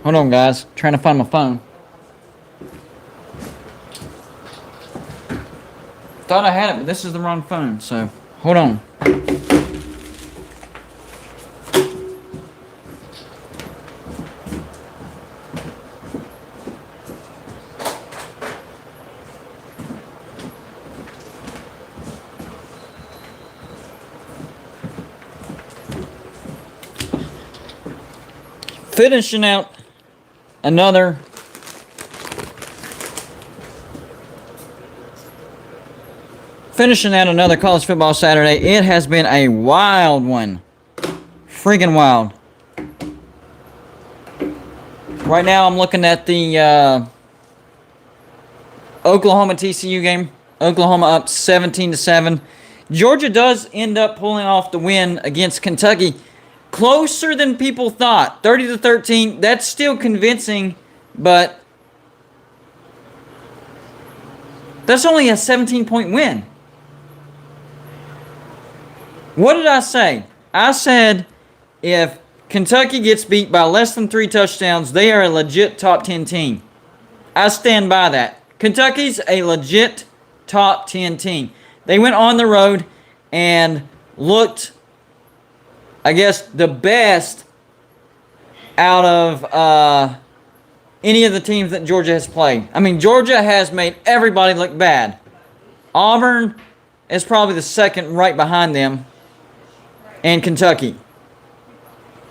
Hold on, guys. Trying to find my phone. Thought I had it, but this is the wrong phone, so hold on. Finishing out another college football Saturday. It has been a wild one. Freaking wild. Right now I'm looking at the Oklahoma TCU game. Oklahoma up 17-7. Georgia does end up pulling off the win against Kentucky. Closer than people thought. 30-13. That's still convincing, but that's only a 17-point win. What did I say? I said if Kentucky gets beat by less than 3 touchdowns, they are a legit top 10 team. I stand by that. Kentucky's a legit top 10 team. They went on the road and looked, I guess, the best out of any of the teams that Georgia has played. I mean, Georgia has made everybody look bad. Auburn is probably the second right behind them, and Kentucky.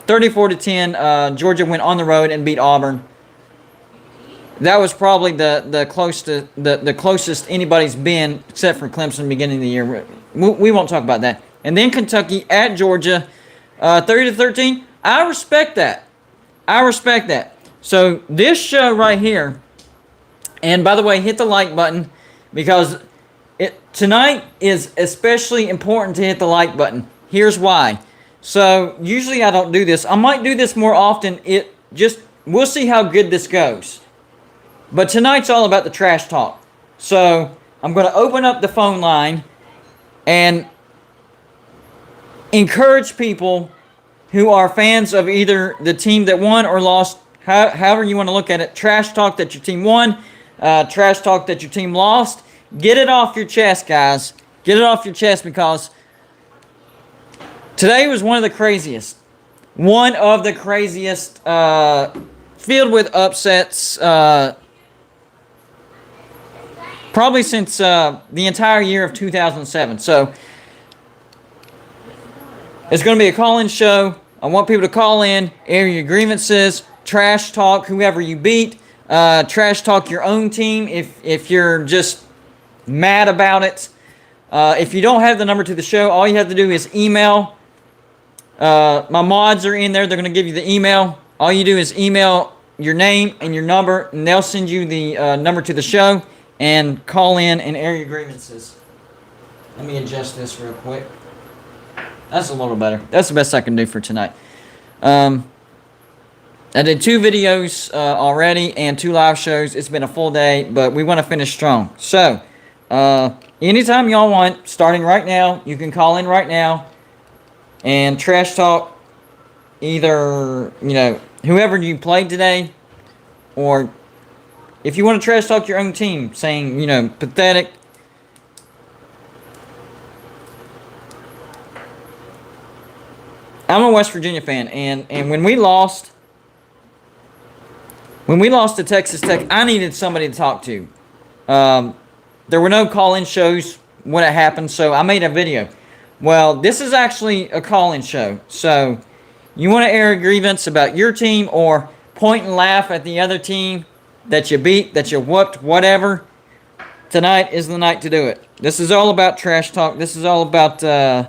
34-10, Georgia went on the road and beat Auburn. That was probably the closest anybody's been, except for Clemson beginning of the year. We won't talk about that. And then Kentucky at Georgia, 30-13. I respect that. So this show right here, and by the way, hit the like button because tonight is especially important to hit the like button. Here's why. So usually I don't do this. I might do this more often. We'll see how good this goes. But tonight's all about the trash talk. So I'm going to open up the phone line and encourage people who are fans of either the team that won or lost, however you want to look at it. Trash talk that your team won, trash talk that your team lost. Get it off your chest, guys. Get it off your chest because today was one of the craziest. Filled with upsets, probably since the entire year of 2007. So it's going to be a call-in show. I want people to call in, air your grievances, trash talk whoever you beat, trash talk your own team if you're just mad about it. If you don't have the number to the show, all you have to do is email. My mods are in there. They're going to give you the email. All you do is email your name and your number, and they'll send you the number to the show and call in and air your grievances. Let me adjust this real quick. That's a little better. That's the best I can do for tonight. I did 2 videos already and 2 live shows. It's been a full day, but we want to finish strong. So, anytime y'all want, starting right now, you can call in right now and trash talk either, whoever you played today, or if you want to trash talk your own team, saying, pathetic. I'm a West Virginia fan, and when we lost to Texas Tech, I needed somebody to talk to. There were no call-in shows when it happened, so I made a video. Well, this is actually a call-in show, so you want to air a grievance about your team or point and laugh at the other team that you beat, that you whooped, whatever. Tonight is the night to do it. This is all about trash talk. This is all about a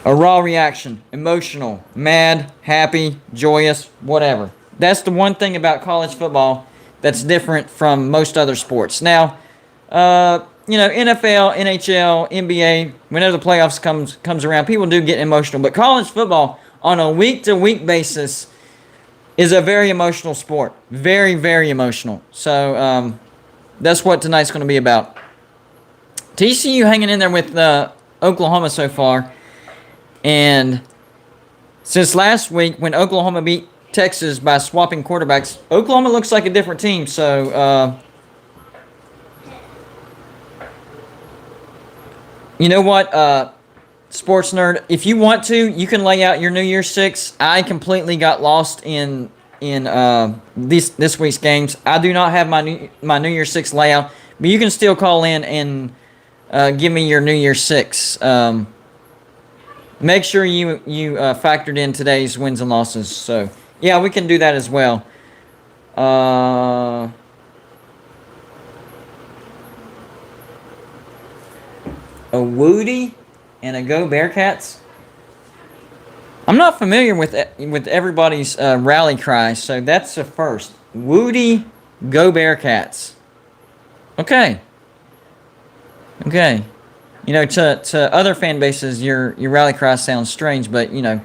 raw reaction, emotional, mad, happy, joyous, whatever. That's the one thing about college football that's different from most other sports. Now, NFL, NHL, NBA, whenever the playoffs comes around, people do get emotional. But college football, on a week-to-week basis, is a very emotional sport. Very, very emotional. So, that's what tonight's going to be about. TCU hanging in there with Oklahoma so far. And since last week, when Oklahoma beat Texas by swapping quarterbacks. Oklahoma looks like a different team, so you know what, sports nerd, if you want to, you can lay out your New Year's Six. I completely got lost in this week's games. I do not have my New Year's Six layout, but you can still call in and give me your New Year's Six. Make sure you factored in today's wins and losses. So yeah, we can do that as well. A Woody and a Go Bearcats. I'm not familiar with everybody's rally cry, so that's the first. Woody, Go Bearcats. Okay. Okay. You know, to other fan bases, your rally cry sounds strange, but you know,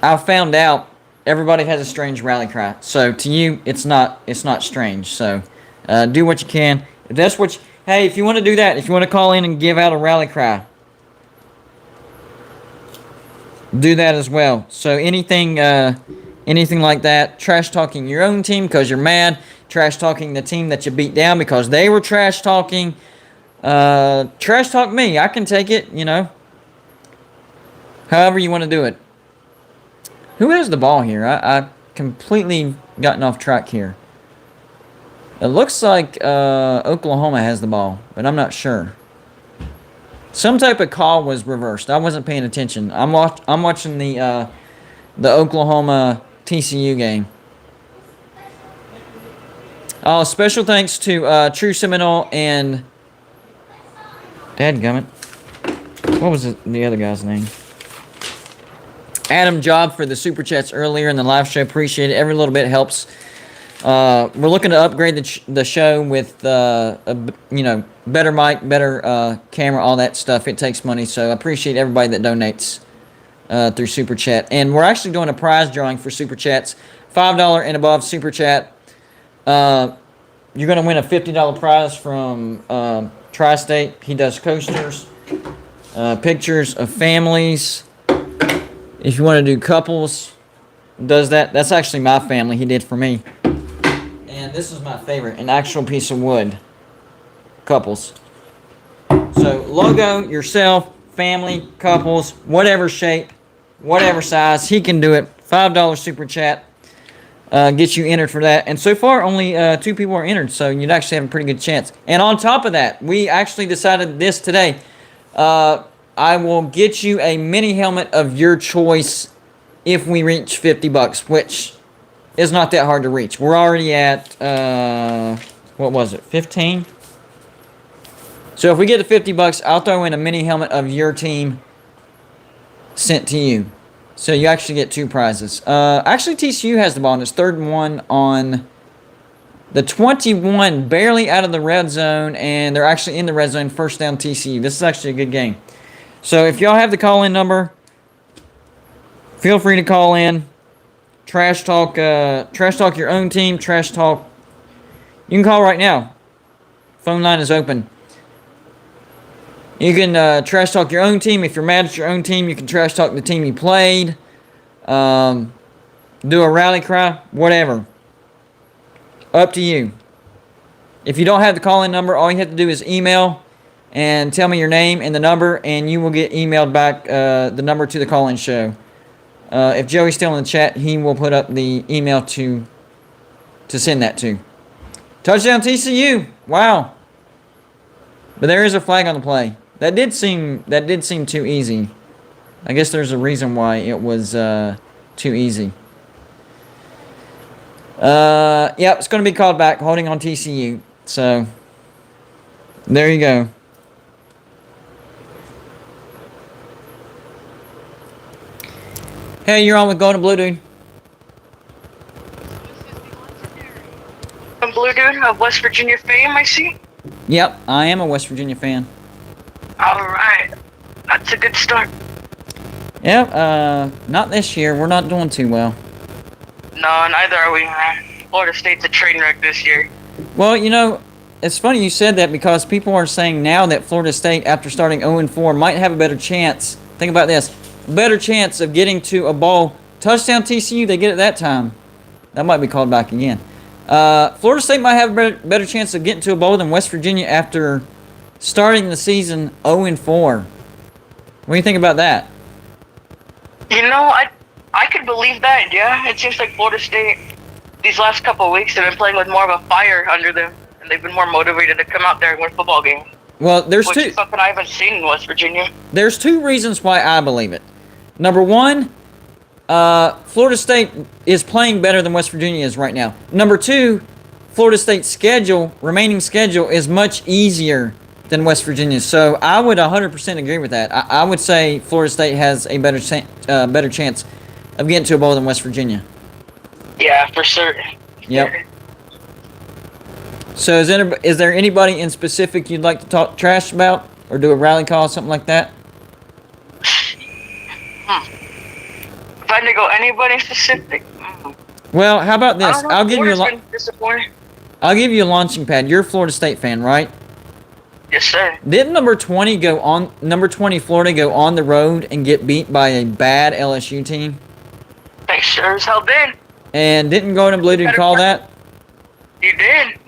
I found out everybody has a strange rally cry. So to you, it's not strange. So do what you can. If that's what hey, if you want to do that, if you want to call in and give out a rally cry, do that as well. So anything like that, trash talking your own team because you're mad, trash talking the team that you beat down because they were trash talking, trash talk me. I can take it, you know. However you want to do it. Who has the ball here? I completely gotten off track here. It looks like Oklahoma has the ball, but I'm not sure. Some type of call was reversed. I wasn't paying attention. I'm watching the Oklahoma TCU game. Special thanks to True Seminole and dadgummit. What was the other guy's name? Adam Job for the super chats earlier in the live show. Appreciate it. Every little bit helps. We're looking to upgrade the show with better mic, better camera, all that stuff. It takes money, so I appreciate everybody that donates through super chat. And we're actually doing a prize drawing for super chats, $5 and above super chat. You're going to win a $50 prize from Tri-State. He does coasters, pictures of families. If you want to do couples, does that. That's actually my family. He did for me. And this is my favorite, an actual piece of wood. Couples. So logo, yourself, family, couples, whatever shape, whatever size, he can do it. $5 super chat gets you entered for that. And so far, only 2 people are entered, so you'd actually have a pretty good chance. And on top of that, we actually decided this today. I will get you a mini helmet of your choice if we reach $50, which is not that hard to reach. We're already at, what was it, 15? So if we get to $50, I'll throw in a mini helmet of your team sent to you. So you actually get 2 prizes. Actually, TCU has the ball, and it's 3rd and 1 on the 21, barely out of the red zone, and they're actually in the red zone, first down TCU. This is actually a good game. So if y'all have the call-in number, feel free to call in. Trash talk your own team. Trash talk. You can call right now. Phone line is open. You can trash talk your own team. If you're mad at your own team, you can trash talk the team you played. Do a rally cry. Whatever. Up to you. If you don't have the call-in number, all you have to do is email and tell me your name and the number, and you will get emailed back the number to the call-in show. If Joey's still in the chat, he will put up the email to send that to. Touchdown TCU! Wow. But there is a flag on the play. That did seem too easy. I guess there's a reason why it was too easy. Yep, it's going to be called back. Holding on TCU. So there you go. Hey, you're on with Golden Blue Dude. Blue Dude of West Virginia fame, I see. Yep, I am a West Virginia fan. Alright. That's a good start. Yep, not this year. We're not doing too well. No, neither are we, man. Florida State's a train wreck this year. Well, you know, it's funny you said that because people are saying now that Florida State, after starting 0-4, might have a better chance. Think about this. Better chance of getting to a bowl Touchdown TCU, they get it that time. That might be called back again. Florida State might have a better chance of getting to a bowl than West Virginia after starting the season 0-4. What do you think about that? You know, I could believe that, yeah. It seems like Florida State, these last couple of weeks, have been playing with more of a fire under them, and they've been more motivated to come out there and win football games. Well, there's Which is something I haven't seen in West Virginia. There's two reasons why I believe it. Number one, Florida State is playing better than West Virginia is right now. Number two, Florida State's remaining schedule is much easier than West Virginia. So I would 100% agree with that. I would say Florida State has a better chance of getting to a bowl than West Virginia. Yeah, for certain. Yep. So is there anybody in specific you'd like to talk trash about or do a rally call, something like that? If I had to go anybody specific. Well, how about this? I'll give you a launching pad. You're a Florida State fan, right? Yes, sir. Didn't number 20 Florida go on the road and get beat by a bad LSU team? They sure as hell did. And didn't Golden Blue call that? You did.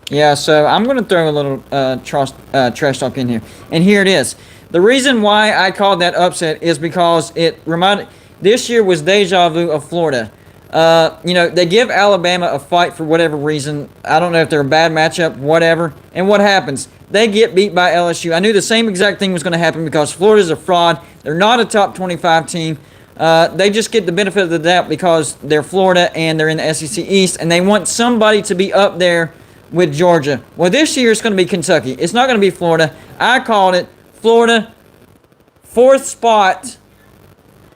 Yeah, so I'm going to throw a little trash talk in here. And here it is. The reason why I called that upset is because this year was deja vu of Florida. They give Alabama a fight for whatever reason. I don't know if they're a bad matchup, whatever. And what happens? They get beat by LSU. I knew the same exact thing was going to happen because Florida's a fraud. They're not a top 25 team. They just get the benefit of the doubt because they're Florida and they're in the SEC East, and they want somebody to be up there with Georgia. Well, this year it's going to be Kentucky. It's not going to be Florida. I called it Florida, 4th spot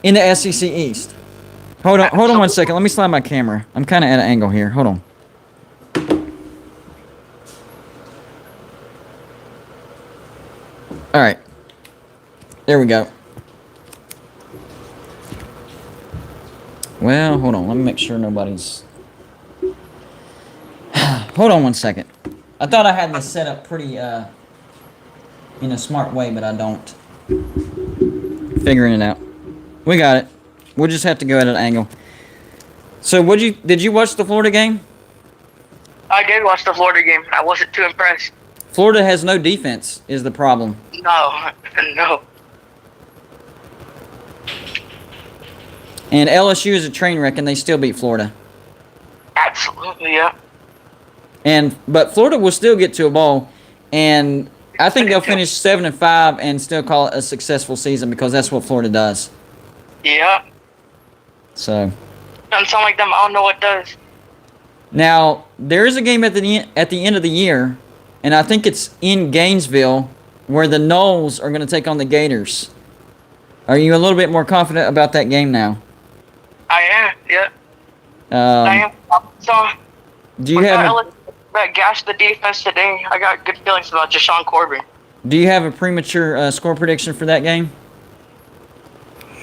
in the SEC East. Hold on 1 second. Let me slide my camera. I'm kind of at an angle here. Hold on. All right. There we go. Well, hold on. Let me make sure nobody's... Hold on 1 second. I thought I had this set up pretty, in a smart way, but I don't. Figuring it out. We got it. We'll just have to go at an angle. So, did you watch the Florida game? I did watch the Florida game. I wasn't too impressed. Florida has no defense, is the problem. No. And LSU is a train wreck, and they still beat Florida. Absolutely, yeah. But Florida will still get to a bowl, and I think they'll finish 7-5 and still call it a successful season because that's what Florida does. Yeah. So. Doesn't sound like them. I don't know what does. Now there is a game at the end of the year, and I think it's in Gainesville, where the Noles are going to take on the Gators. Are you a little bit more confident about that game now? I am. Yeah. I am. So. Do you have? That gashed the defense today. I got good feelings about Jashawn Corbin. Do you have a premature score prediction for that game?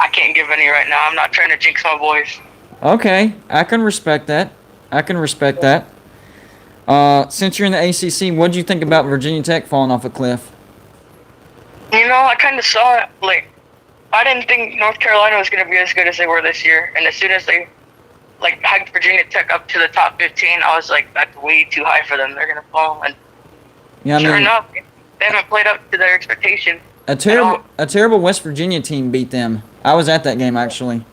I can't give any right now. I'm not trying to jinx my boys. Okay, I can respect that. Since you're in the ACC, what do you think about Virginia Tech falling off a cliff? You know, I kind of saw it. I didn't think North Carolina was going to be as good as they were this year. And as soon as they hyped Virginia Tech up to the top 15, I was like, that's way too high for them. They're going to fall. And sure enough, they haven't played up to their expectation. A terrible West Virginia team beat them. I was at that game, actually.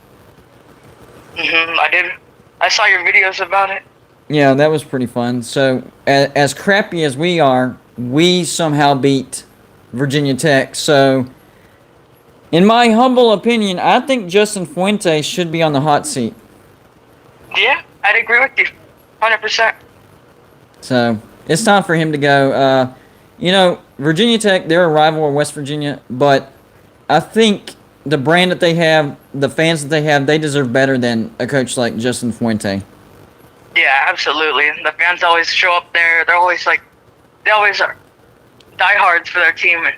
I did. I saw your videos about it. Yeah, that was pretty fun. So, as crappy as we are, we somehow beat Virginia Tech. So, in my humble opinion, I think Justin Fuente should be on the hot seat. Yeah, I'd agree with you. 100%. So, it's time for him to go. Virginia Tech, they're a rival of West Virginia, but I think the brand that they have, the fans that they have, they deserve better than a coach like Justin Fuente. Yeah, absolutely. The fans always show up there. They always are diehards for their team. And,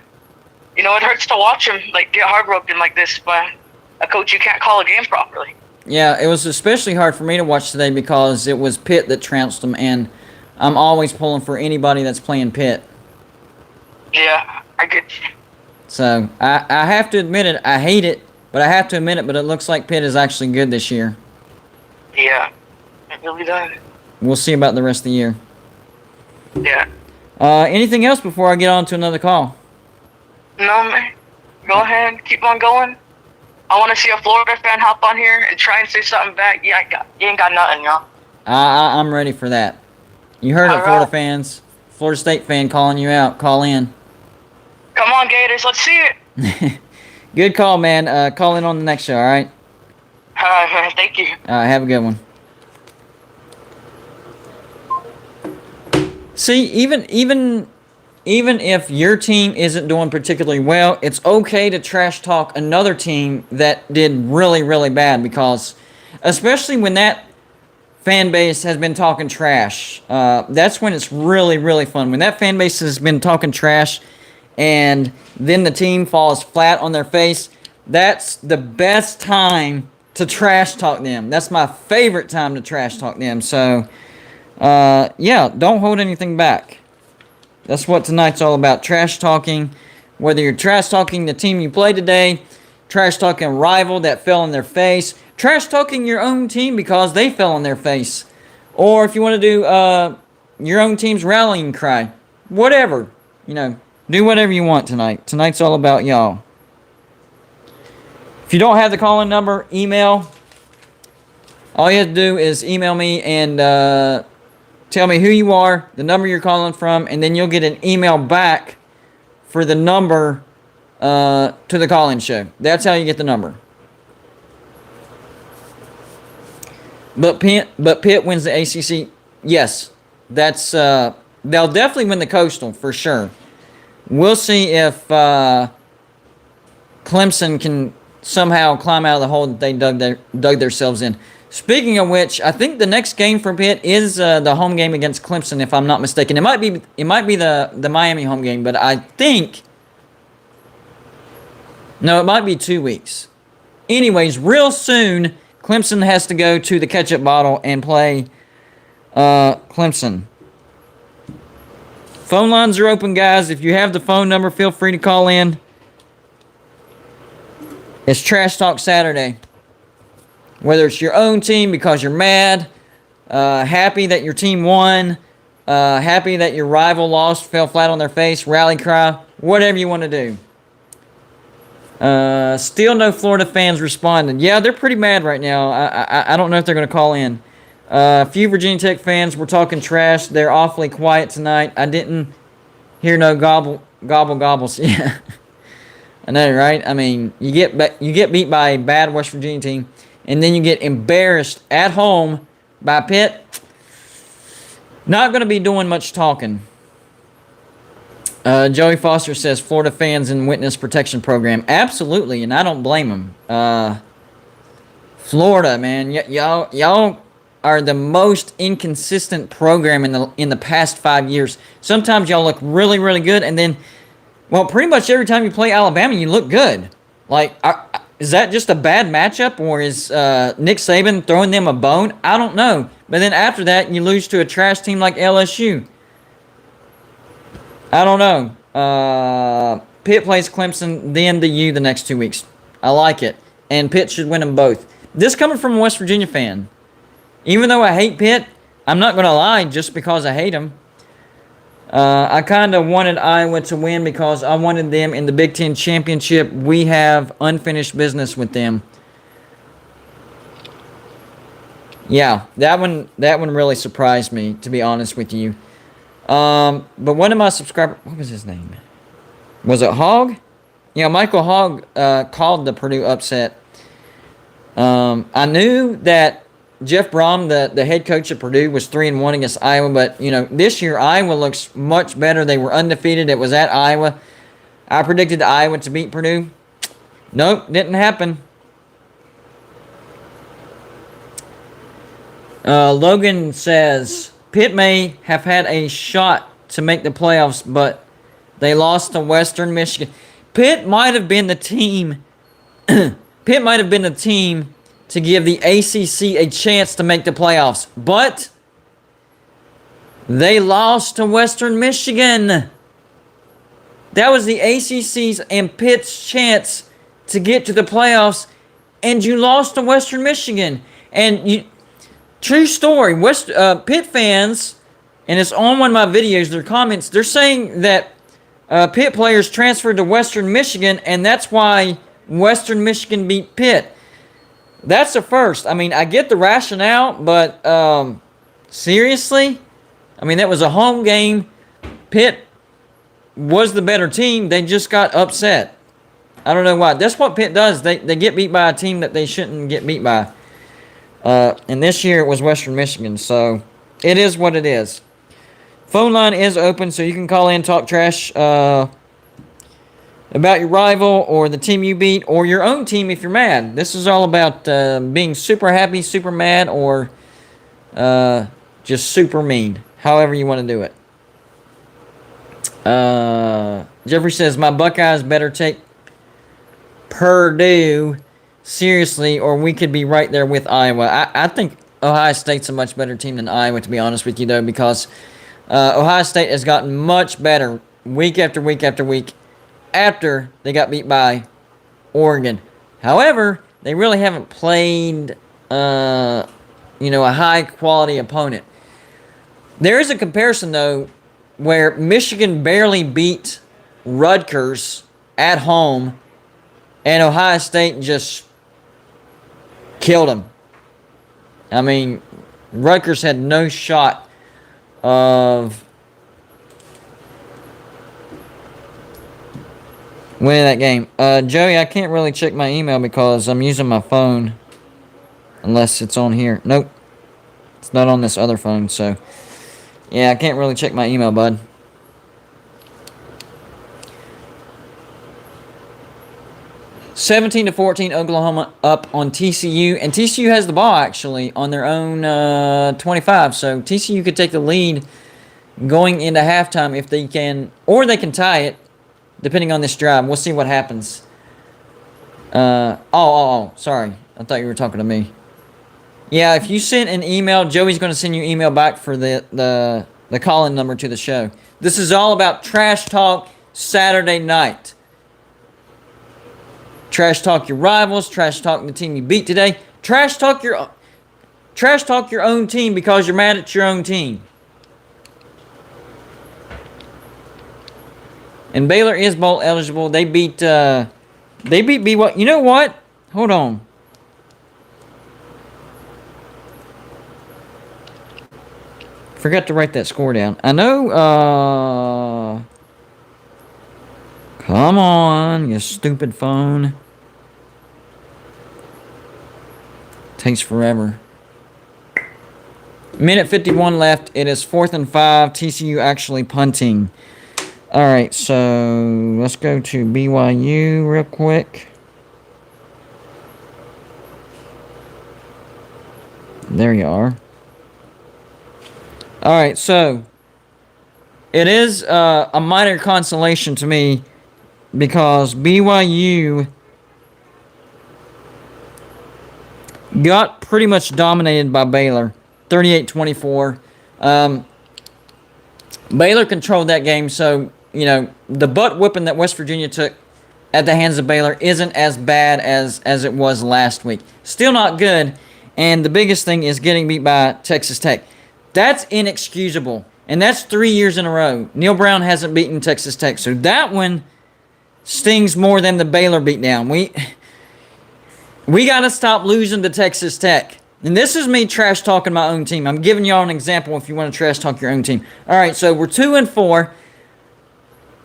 it hurts to watch them get heartbroken like this by a coach you can't call a game properly. Yeah, it was especially hard for me to watch today because it was Pitt that trounced them, and I'm always pulling for anybody that's playing Pitt. Yeah, I get you. So, I have to admit it, I hate it, but I have to admit it, but it looks like Pitt is actually good this year. Yeah, it really does. We'll see about the rest of the year. Yeah. Anything else before I get on to another call? No, man. Go ahead. Keep on going. I want to see a Florida fan hop on here and try and say something back. You ain't got nothing, y'all. I'm ready for that. You heard it, All Florida right. fans. Florida State fan calling you out. Call in. Come on, Gators. Let's see it. Good call, man. Call in on the next show, all right? All right, man. Thank you. All right, have a good one. See, even if your team isn't doing particularly well, it's okay to trash talk another team that did really, really bad, because especially when that fan base has been talking trash, that's when it's really, really fun. When that fan base has been talking trash and then the team falls flat on their face, that's the best time to trash talk them. That's my favorite time to trash talk them. So, yeah, don't hold anything back. That's what tonight's all about, trash talking. Whether you're trash talking the team you played today, trash talking a rival that fell on their face, trash talking your own team because they fell on their face, or if you want to do your own team's rallying cry, whatever, do whatever you want tonight. Tonight's all about y'all. If you don't have the call-in number, email. All you have to do is email me and tell me who you are, the number you're calling from, and then you'll get an email back for the number to the call-in show. That's how you get the number. But Pitt wins the ACC. Yes, that's they'll definitely win the Coastal for sure. We'll see if Clemson can somehow climb out of the hole that they dug themselves in. Speaking of which, I think the next game for Pitt is the home game against Clemson, if I'm not mistaken. It might be the Miami home game, but I think no, it might be 2 weeks. Anyways, real soon, Clemson has to go to the ketchup bottle and play Clemson. Phone lines are open, guys. If you have the phone number, feel free to call in. It's Trash Talk Saturday. Whether it's your own team because you're mad, happy that your team won, happy that your rival lost, fell flat on their face, rally cry, whatever you want to do. Still no Florida fans responded. Yeah, they're pretty mad right now. I don't know if they're going to call in. A few Virginia Tech fans were talking trash. They're awfully quiet tonight. I didn't hear no gobbles. Yeah, I know, right? I mean, you get beat by a bad West Virginia team, and then you get embarrassed at home by Pitt. Not going to be doing much talking. Joey Foster says Florida fans in witness protection program. Absolutely, and I don't blame them. Florida, man, y'all are the most inconsistent program in the past 5 years. Sometimes y'all look really, really good, and then, well, pretty much every time you play Alabama, you look good. Like, is that just a bad matchup, or is Nick Saban throwing them a bone? I don't know. But then after that, you lose to a trash team like LSU. I don't know. Pitt plays Clemson, then the U the next 2 weeks. I like it. And Pitt should win them both. This coming from a West Virginia fan. Even though I hate Pitt, I'm not going to lie just because I hate them. I kind of wanted Iowa to win because I wanted them in the Big Ten Championship. We have unfinished business with them. Yeah, that one really surprised me, to be honest with you. But one of my subscribers, what was his name? Was it Hogg? Yeah, Michael Hogg called the Purdue upset. I knew that Jeff Brom, the head coach of Purdue, was 3-1 against Iowa, but this year Iowa looks much better. They were undefeated. It was at Iowa. I predicted Iowa to beat Purdue. Nope, didn't happen. Logan says Pitt may have had a shot to make the playoffs, but they lost to Western Michigan. Pitt might have been the team. Pitt might have been the team to give the ACC a chance to make the playoffs, but they lost to Western Michigan. That was the ACC's and Pitt's chance to get to the playoffs, and you lost to Western Michigan. And true story, Pitt fans, and it's on one of my videos, their comments, they're saying that Pitt players transferred to Western Michigan, and that's why Western Michigan beat Pitt. That's the first. I mean, I get the rationale, but seriously? I mean, that was a home game. Pitt was the better team. They just got upset. I don't know why. That's what Pitt does. They get beat by a team that they shouldn't get beat by. And this year it was Western Michigan, so it is what it is. Phone line is open, so you can call in, talk trash about your rival or the team you beat or your own team if you're mad. This is all about being super happy, super mad, or just super mean. However you want to do it. Jeffrey says, my Buckeyes better take Purdue seriously, or we could be right there with Iowa. I think Ohio State's a much better team than Iowa, to be honest with you, though, because Ohio State has gotten much better week after week after week after they got beat by Oregon. However, they really haven't played, a high-quality opponent. There is a comparison, though, where Michigan barely beat Rutgers at home, and Ohio State just killed them. I mean, Rutgers had no shot of winning that game. Joey, I can't really check my email because I'm using my phone. Unless it's on here. Nope. It's not on this other phone, so... yeah, I can't really check my email, bud. (17-14) Oklahoma up on TCU. And TCU has the ball, actually, on their own 25. So TCU could take the lead going into halftime if they can. Or they can tie it, depending on this drive. We'll see what happens. Sorry. I thought you were talking to me. Yeah, if you sent an email, Joey's going to send you an email back for the call-in number to the show. This is all about trash talk Saturday night. Trash talk your rivals, trash talk the team you beat today. Trash talk your own team because you're mad at your own team. And Baylor is bowl eligible. They beat BYU. You know what? Hold on. Forgot to write that score down. I know, come on, you stupid phone. Takes forever. Minute 51 left. It is 4th and 5. TCU actually punting. Alright, so let's go to BYU real quick. There you are. Alright, so it is a minor consolation to me because BYU got pretty much dominated by Baylor, 38-24. Baylor controlled that game, so, the butt whipping that West Virginia took at the hands of Baylor isn't as bad as it was last week. Still not good, and the biggest thing is getting beat by Texas Tech. That's inexcusable, and that's 3 years in a row. Neil Brown hasn't beaten Texas Tech, so that one stings more than the Baylor beatdown. We got to stop losing to Texas Tech. And this is me trash talking my own team. I'm giving y'all an example if you want to trash talk your own team. All right, so we're 2-4.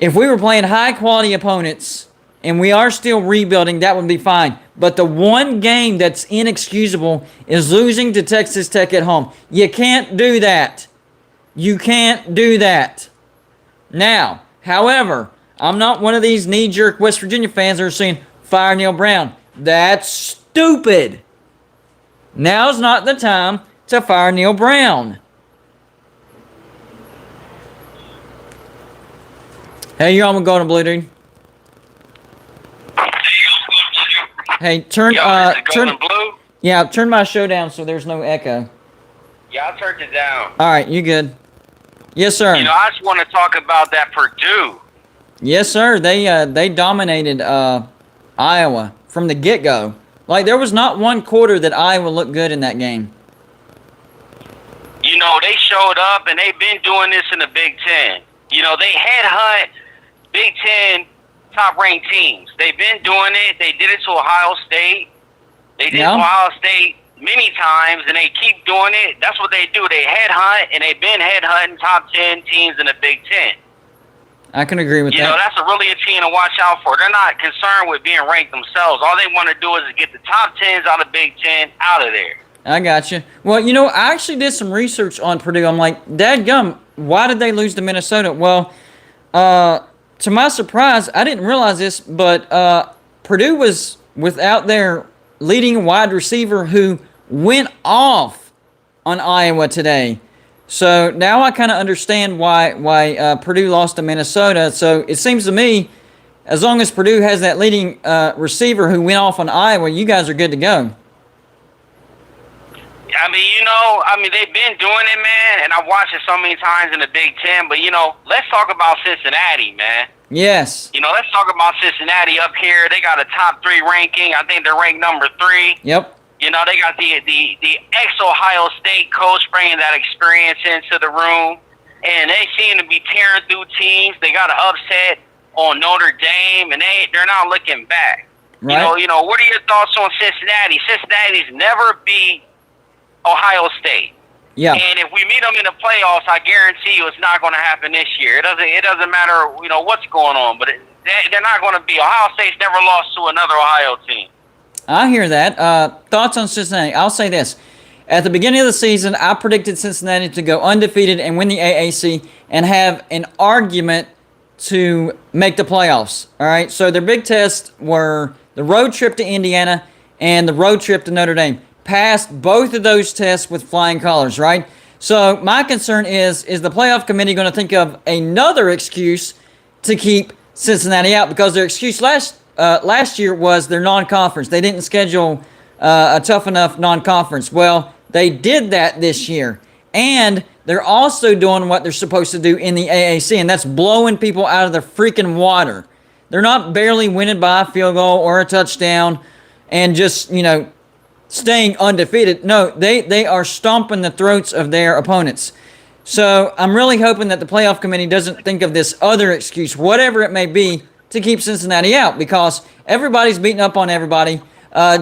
If we were playing high-quality opponents and we are still rebuilding, that would be fine. But the one game that's inexcusable is losing to Texas Tech at home. You can't do that. You can't do that. Now, however, I'm not one of these knee-jerk West Virginia fans that are saying, fire Neil Brown. That's stupid. Now's not the time to fire Neil Brown. Hey, you're on with Golden Blue, dude. Hey, turn Blue? Yeah, turn my show down so there's no echo. Yeah, I turned it down. All right, you good? Yes, sir. I just want to talk about that Purdue. Yes, sir. They dominated Iowa from the get-go. Like, there was not one quarter that Iowa looked good in that game. You know, they showed up, and they've been doing this in the Big Ten. You know, they headhunt Big Ten top-ranked teams. They've been doing it. They did it to Ohio State. They did it to Ohio State many times, and they keep doing it. That's what they do. They headhunt, and they've been headhunting top 10 teams in the Big Ten. I can agree with that. You know, that's really a team to watch out for. They're not concerned with being ranked themselves. All they want to do is get the top 10s out of Big Ten out of there. I got you. Well, you know, I actually did some research on Purdue. I'm like, dadgum, why did they lose to Minnesota? Well, to my surprise, I didn't realize this, but Purdue was without their leading wide receiver who went off on Iowa today. So now I kind of understand why Purdue lost to Minnesota. So it seems to me, as long as Purdue has that leading receiver who went off on Iowa, you guys are good to go. I mean, you know, they've been doing it, man, and I've watched it so many times in the Big Ten. But, you know, let's talk about Cincinnati, man. Yes. You know, let's talk about Cincinnati up here. They got a top 3 ranking. I think they're ranked number 3. Yep. You know, they got the ex-Ohio State coach bringing that experience into the room, and they seem to be tearing through teams. They got an upset on Notre Dame, and they're not looking back. Right. You know, what are your thoughts on Cincinnati? Cincinnati's never beat Ohio State. Yeah. And if we meet them in the playoffs, I guarantee you it's not going to happen this year. It doesn't matter, you know, what's going on, but they're not going to be. Ohio State's never lost to another Ohio team. I hear that. Thoughts on Cincinnati? I'll say this. At the beginning of the season, I predicted Cincinnati to go undefeated and win the AAC and have an argument to make the playoffs. All right? So their big tests were the road trip to Indiana and the road trip to Notre Dame. Passed both of those tests with flying colors, right? So my concern is the playoff committee going to think of another excuse to keep Cincinnati out? Because their excuse last year was their non-conference. They didn't schedule a tough enough non-conference. Well, they did that this year. And they're also doing what they're supposed to do in the AAC, and that's blowing people out of the freaking water. They're not barely winning by a field goal or a touchdown and just, you know, staying undefeated. No, they are stomping the throats of their opponents. So I'm really hoping that the playoff committee doesn't think of this other excuse, whatever it may be, to keep Cincinnati out, because everybody's beating up on everybody.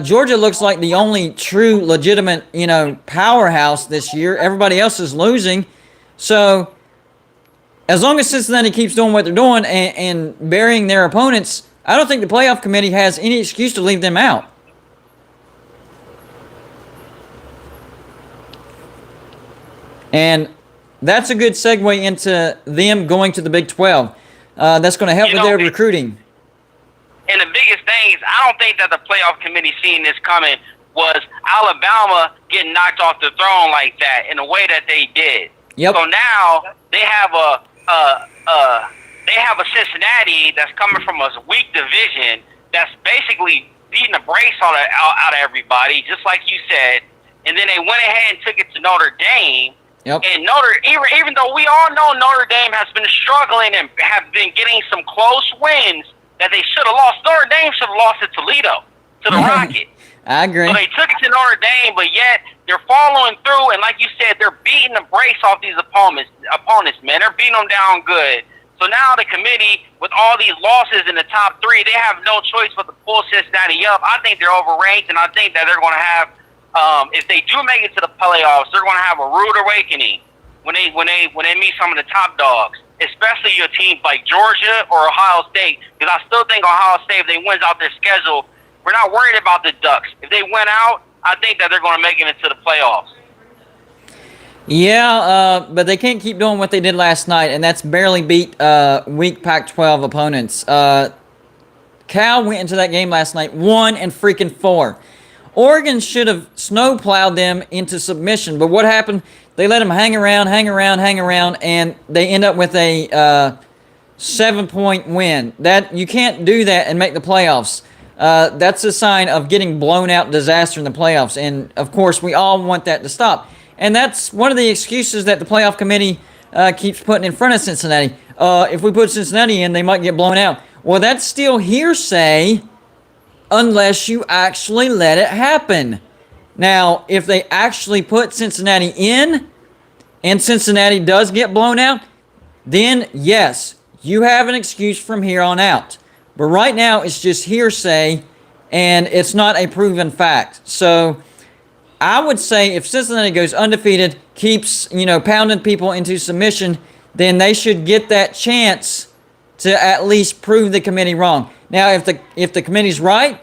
Georgia looks like the only true, legitimate, you know, powerhouse this year. Everybody else is losing. So as long as Cincinnati keeps doing what they're doing and burying their opponents, I don't think the playoff committee has any excuse to leave them out. And that's a good segue into them going to the Big 12. That's going to help with their recruiting. And the biggest thing is, I don't think that the playoff committee seeing this coming was Alabama getting knocked off the throne like that in the way that they did. Yep. So now they have a Cincinnati that's coming from a weak division that's basically beating the brakes out of everybody, just like you said. And then they went ahead and took it to Notre Dame. Yep. And even though we all know Notre Dame has been struggling and have been getting some close wins that they should have lost. Notre Dame should have lost to Toledo, to the Rocket. I agree. So they took it to Notre Dame, but yet they're following through. And like you said, they're beating the brakes off these opponents, man. They're beating them down good. So now the committee, with all these losses in the top 3, they have no choice but to pull Cincinnati up. I think they're overranked, and I think that they're going to have. If they do make it to the playoffs, they're going to have a rude awakening when they meet some of the top dogs, especially your teams like Georgia or Ohio State. Because I still think Ohio State, if they wins out their schedule, we're not worried about the Ducks. If they win out, I think that they're going to make it into the playoffs. Yeah, but they can't keep doing what they did last night, and that's barely beat weak Pac-12 opponents. Cal went into that game last night 1-4. Oregon should have snowplowed them into submission, but what happened? They let them hang around, and they end up with a 7-point win. That you can't do that and make the playoffs. That's a sign of getting blown out disaster in the playoffs, and of course we all want that to stop. And that's one of the excuses that the playoff committee keeps putting in front of Cincinnati. If we put Cincinnati in, they might get blown out. Well, that's still hearsay unless you actually let it happen. Now, if they actually put Cincinnati in, and Cincinnati does get blown out, then yes, you have an excuse from here on out. But right now, it's just hearsay, and it's not a proven fact. So I would say if Cincinnati goes undefeated, keeps, pounding people into submission, then they should get that chance to at least prove the committee wrong. Now, if the committee's right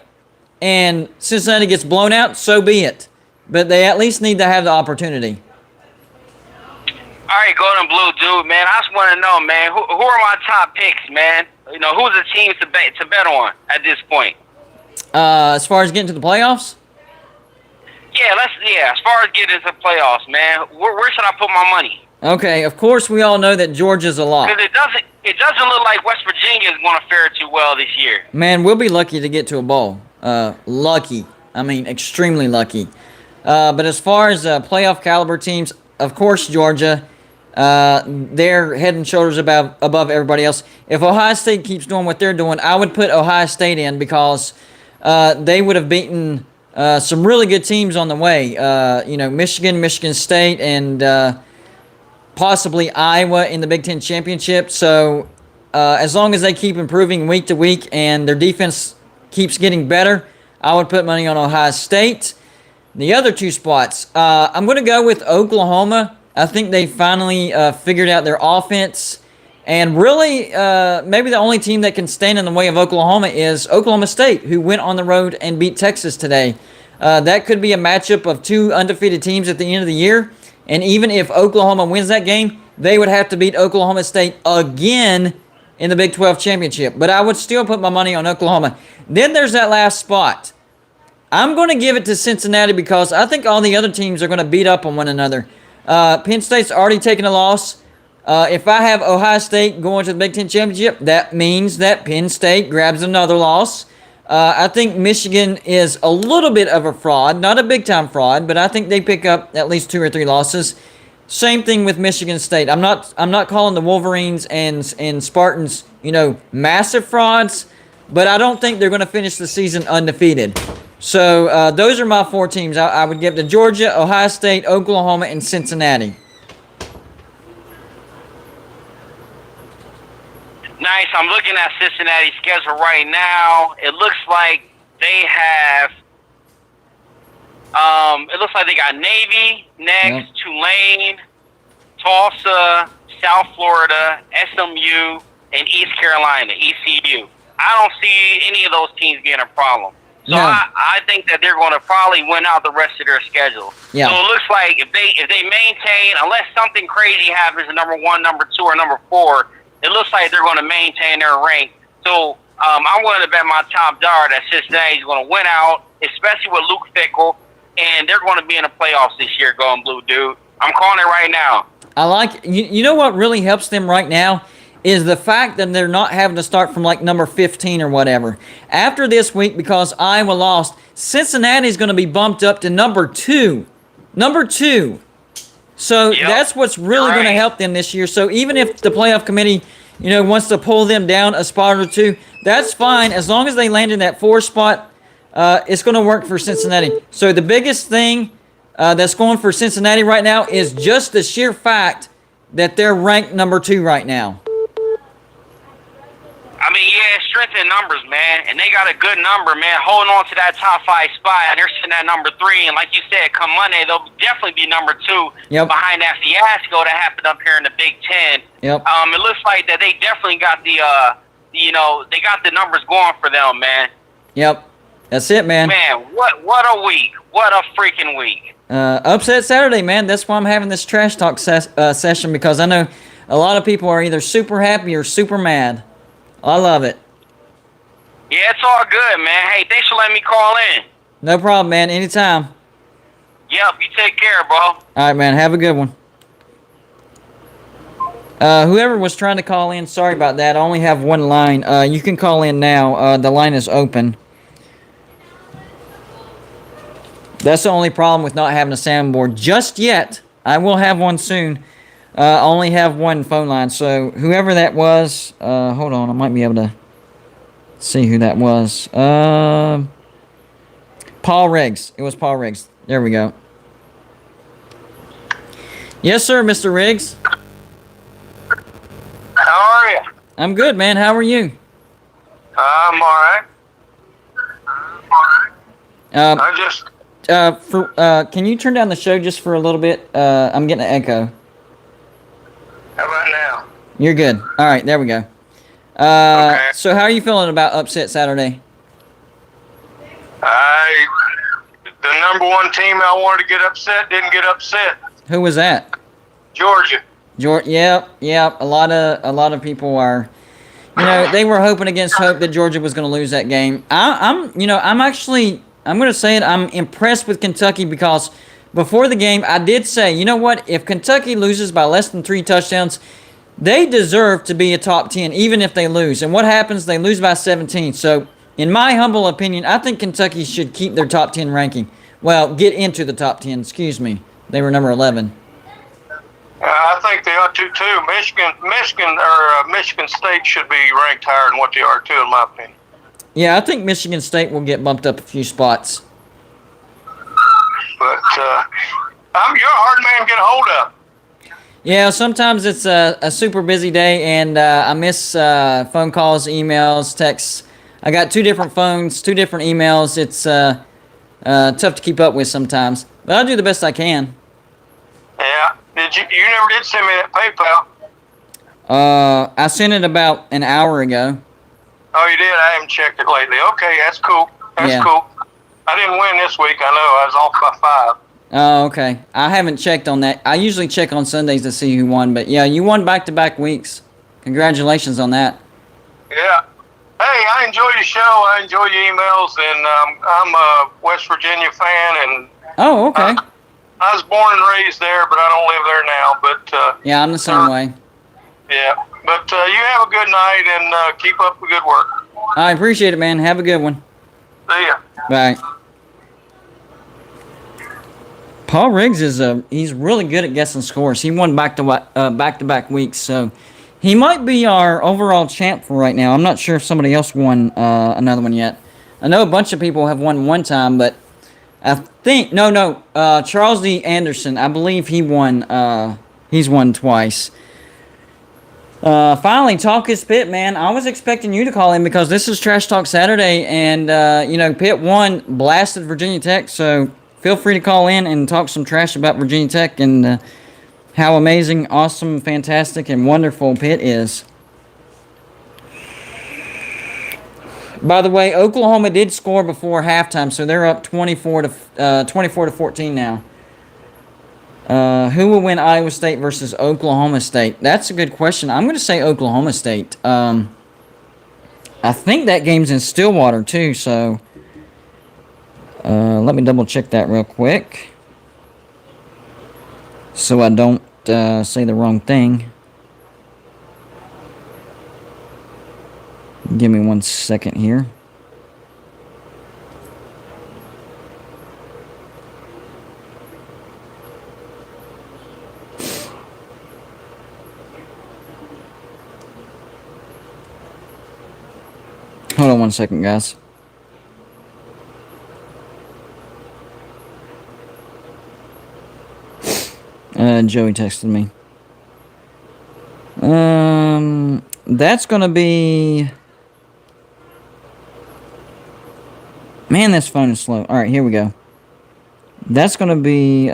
and Cincinnati gets blown out, so be it. But they at least need to have the opportunity. All right, Golden Blue, dude, man. I just want to know, man, who are my top picks, man? Who's the team to bet on at this point? As far as getting to the playoffs? Yeah, as far as getting into the playoffs, man, where should I put my money? Okay, of course we all know that Georgia's a lock. Because it doesn't look like West Virginia is going to fare too well this year. Man, we'll be lucky to get to a bowl. Lucky. I mean, extremely lucky. But as far as playoff caliber teams, of course Georgia, they're head and shoulders above everybody else. If Ohio State keeps doing what they're doing, I would put Ohio State in because they would have beaten some really good teams on the way. Michigan, Michigan State, and possibly Iowa in the Big Ten Championship. So as long as they keep improving week to week and their defense keeps getting better, I would put money on Ohio State. The other two spots, I'm going to go with Oklahoma. I think they finally figured out their offense. And really, maybe the only team that can stand in the way of Oklahoma is Oklahoma State, who went on the road and beat Texas today. That could be a matchup of two undefeated teams at the end of the year. And even if Oklahoma wins that game, they would have to beat Oklahoma State again in the Big 12 championship. But I would still put my money on Oklahoma. Then there's that last spot. I'm going to give it to Cincinnati because I think all the other teams are going to beat up on one another. Penn State's already taken a loss. If I have Ohio State going to the Big Ten Championship, that means that Penn State grabs another loss. I think Michigan is a little bit of a fraud, not a big-time fraud, but I think they pick up at least 2 or 3 losses. Same thing with Michigan State. I'm not calling the Wolverines and Spartans, massive frauds, but I don't think they're going to finish the season undefeated. So those are my 4 teams. I would give to Georgia, Ohio State, Oklahoma, and Cincinnati. Nice. I'm looking at Cincinnati's schedule right now. It looks like they have. It looks like they got Navy next, Tulane, Tulsa, South Florida, SMU, and East Carolina, ECU. I don't see any of those teams being a problem. So I think that they're going to probably win out the rest of their schedule. Yeah. So it looks like if they maintain, unless something crazy happens in number 1, number 2, or number 4, it looks like they're going to maintain their rank. So I'm willing to bet my top dollar that Cincinnati's going to win out, especially with Luke Fickell, and they're going to be in the playoffs this year, Going Blue, dude. I'm calling it right now. I like you know what really helps them right now is the fact that they're not having to start from like number 15 or whatever. After this week, because Iowa lost, Cincinnati's going to be bumped up to number 2. Number 2. So that's what's really going to help them this year. So even if the playoff committee, wants to pull them down a spot or 2, that's fine. As long as they land in that 4 spot, it's going to work for Cincinnati. So the biggest thing that's going for Cincinnati right now is just the sheer fact that they're ranked number 2 right now. I mean, strength in numbers, man. And they got a good number, man, holding on to that top 5 spot. And they're sitting at number 3. And like you said, come Monday, they'll definitely be number 2 behind that fiasco that happened up here in the Big Ten. It looks like that they definitely got they got the numbers going for them, man. Yep. That's it, man. Man, what a week. What a freaking week. Upset Saturday, man. That's why I'm having this trash talk session, because I know a lot of people are either super happy or super mad. I love it. Yeah, it's all good, man. Hey, thanks for letting me call in. No problem, man. Anytime. Yep, you take care, bro. All right, man. Have a good one. Whoever was trying to call in, sorry about that. I only have one line. You can call in now. The line is open. That's the only problem with not having a soundboard just yet. I will have one soon. I only have one phone line. So whoever that was, hold on. I might be able to see who that was. Paul Riggs. It was Paul Riggs. There we go. Yes, sir, Mr. Riggs. How are you? I'm good, man. How are you? I'm all right. I just... Can you turn down the show just for a little bit? I'm getting an echo. How about now? You're good. All right, there we go. Okay. So how are you feeling about upset Saturday? The number one team I wanted to get upset didn't get upset. Who was that? Georgia. Yep. A lot of people are, they were hoping against hope that Georgia was going to lose that game. I'm going to say it. I'm impressed with Kentucky because before the game, I did say, you know what? If Kentucky loses by less than 3 touchdowns, they deserve to be a top 10, even if they lose. And what happens? They lose by 17. So, in my humble opinion, I think Kentucky should keep their top 10 ranking. Well, get into the top 10. Excuse me. They were number 11. I think they ought to too. Michigan State should be ranked higher than what they are too, in my opinion. Yeah, I think Michigan State will get bumped up a few spots. But you're a hard man to get a hold of. Yeah, sometimes it's a super busy day, and I miss phone calls, emails, texts. I got 2 different phones, 2 different emails. It's tough to keep up with sometimes, but I'll do the best I can. Yeah. You never did send me that PayPal. I sent it about an hour ago. Oh, you did? I haven't checked it lately. Okay, that's cool. Yeah. Cool. I didn't win this week. I know. I was off by 5. Oh, okay. I haven't checked on that. I usually check on Sundays to see who won, but yeah, you won back-to-back weeks. Congratulations on that. Yeah. Hey, I enjoy your show. I enjoy your emails, and I'm a West Virginia fan. And oh, okay. I was born and raised there, but I don't live there now. But yeah, I'm the same way. Yeah, but you have a good night and keep up the good work. I appreciate it, man. Have a good one. See ya. Bye. Paul Riggs he's really good at guessing scores. He won back-to-back weeks, so he might be our overall champ for right now. I'm not sure if somebody else won another one yet. I know a bunch of people have won one time, but I think Charles D. Anderson. I believe he won. He's won twice. Finally, Talk is Pitt, man. I was expecting you to call in because this is Trash Talk Saturday, and Pitt won, blasted Virginia Tech. So feel free to call in and talk some trash about Virginia Tech and how amazing, awesome, fantastic, and wonderful Pitt is. By the way, Oklahoma did score before halftime, so they're up 24 to 14 now. Who will win Iowa State versus Oklahoma State? That's a good question. I'm going to say Oklahoma State. I think that game's in Stillwater too, so let me double check that real quick so I don't say the wrong thing. Give me 1 second here. Hold on 1 second, guys. Joey texted me. That's gonna be... Man, this phone is slow. Alright, here we go. That's gonna be,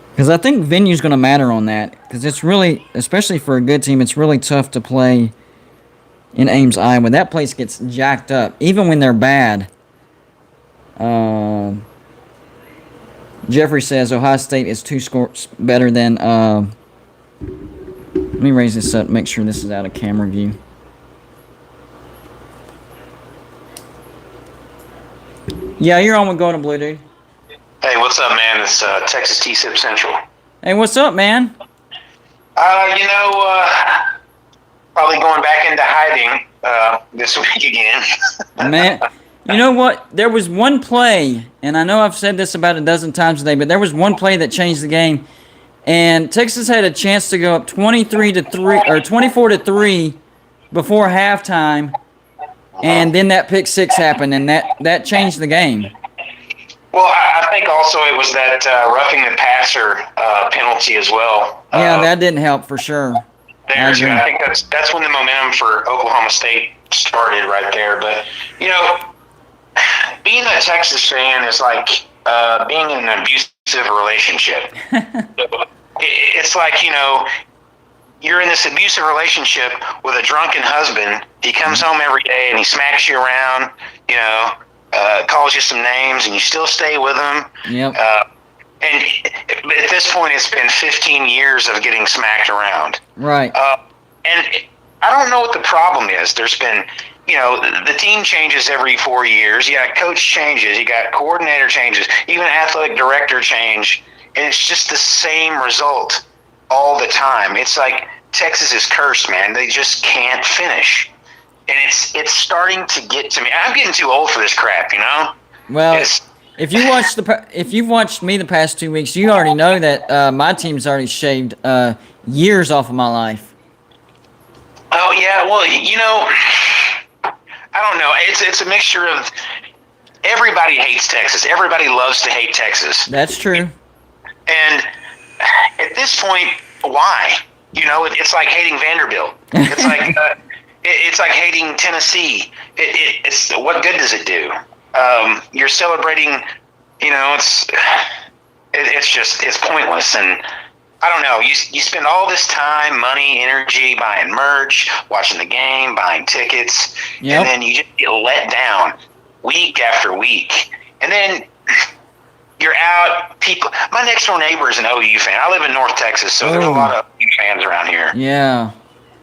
because I think venue's gonna matter on that. Because it's really, especially for a good team, it's really tough to play in Ames, Iowa. That place gets jacked up, even when they're bad. Jeffrey says Ohio State is 2 scores better than... let me raise this up, make sure this is out of camera view. Yeah, you're on with Golden Blue, dude. Hey, what's up, man? It's Texas T-Sip Central. Hey, what's up, man? Probably going back into hiding this week again. Man, you know what? There was one play, and I know I've said this about a dozen times today, but there was one play that changed the game, and Texas had a chance to go up 23-3 or 24-3 before halftime, and then that pick six happened, and that changed the game. Well, I think also it was that roughing the passer penalty as well. Yeah, that didn't help for sure. I think that's when the momentum for Oklahoma State started right there. But, you know, being a Texas fan is like being in an abusive relationship. It's like, you know, you're in this abusive relationship with a drunken husband. He comes home every day and he smacks you around, you know, calls you some names, and you still stay with him. Yep. And at this point, it's been 15 years of getting smacked around. Right. And I don't know what the problem is. There's been, you know, the team changes every 4 years. You got coach changes. You got coordinator changes. Even athletic director change. And it's just the same result all the time. It's like Texas is cursed, man. They just can't finish. And it's starting to get to me. I'm getting too old for this crap, you know? Well, if you've watched me the past 2 weeks, you already know that my team's already shaved years off of my life. Oh yeah, well, you know, I don't know. It's a mixture of everybody hates Texas. Everybody loves to hate Texas. That's true. And at this point, why? You know, it's like hating Vanderbilt. It's like it's like hating Tennessee. It's what good does it do? You're celebrating, you know, it's pointless. And I don't know, you spend all this time, money, energy buying merch, watching the game, buying tickets, and then you just get let down week after week. And then you're out, my next door neighbor is an OU fan. I live in North Texas, so there's a lot of OU fans around here. Yeah.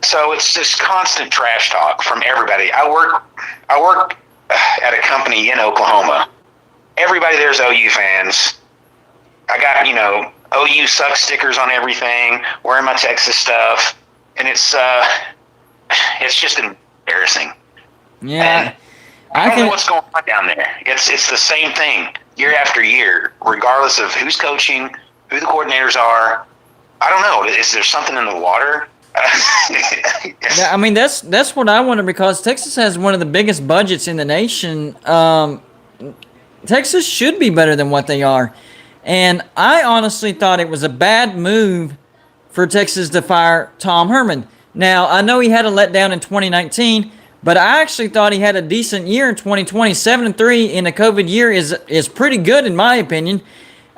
So it's just constant trash talk from everybody. I work at a company in Oklahoma. Everybody there's OU fans. I got, you know, OU sucks stickers on everything, wearing my Texas stuff, and it's just embarrassing. Yeah. And I don't know what's going on down there. It's the same thing year after year, regardless of who's coaching, who the coordinators are. I don't know. Is there something in the water? I mean, that's what I wonder, because Texas has one of the biggest budgets in the nation. Texas should be better than what they are. And I honestly thought it was a bad move for Texas to fire Tom Herman. Now, I know he had a letdown in 2019, but I actually thought he had a decent year in 2020. 7-3 in a COVID year is pretty good in my opinion.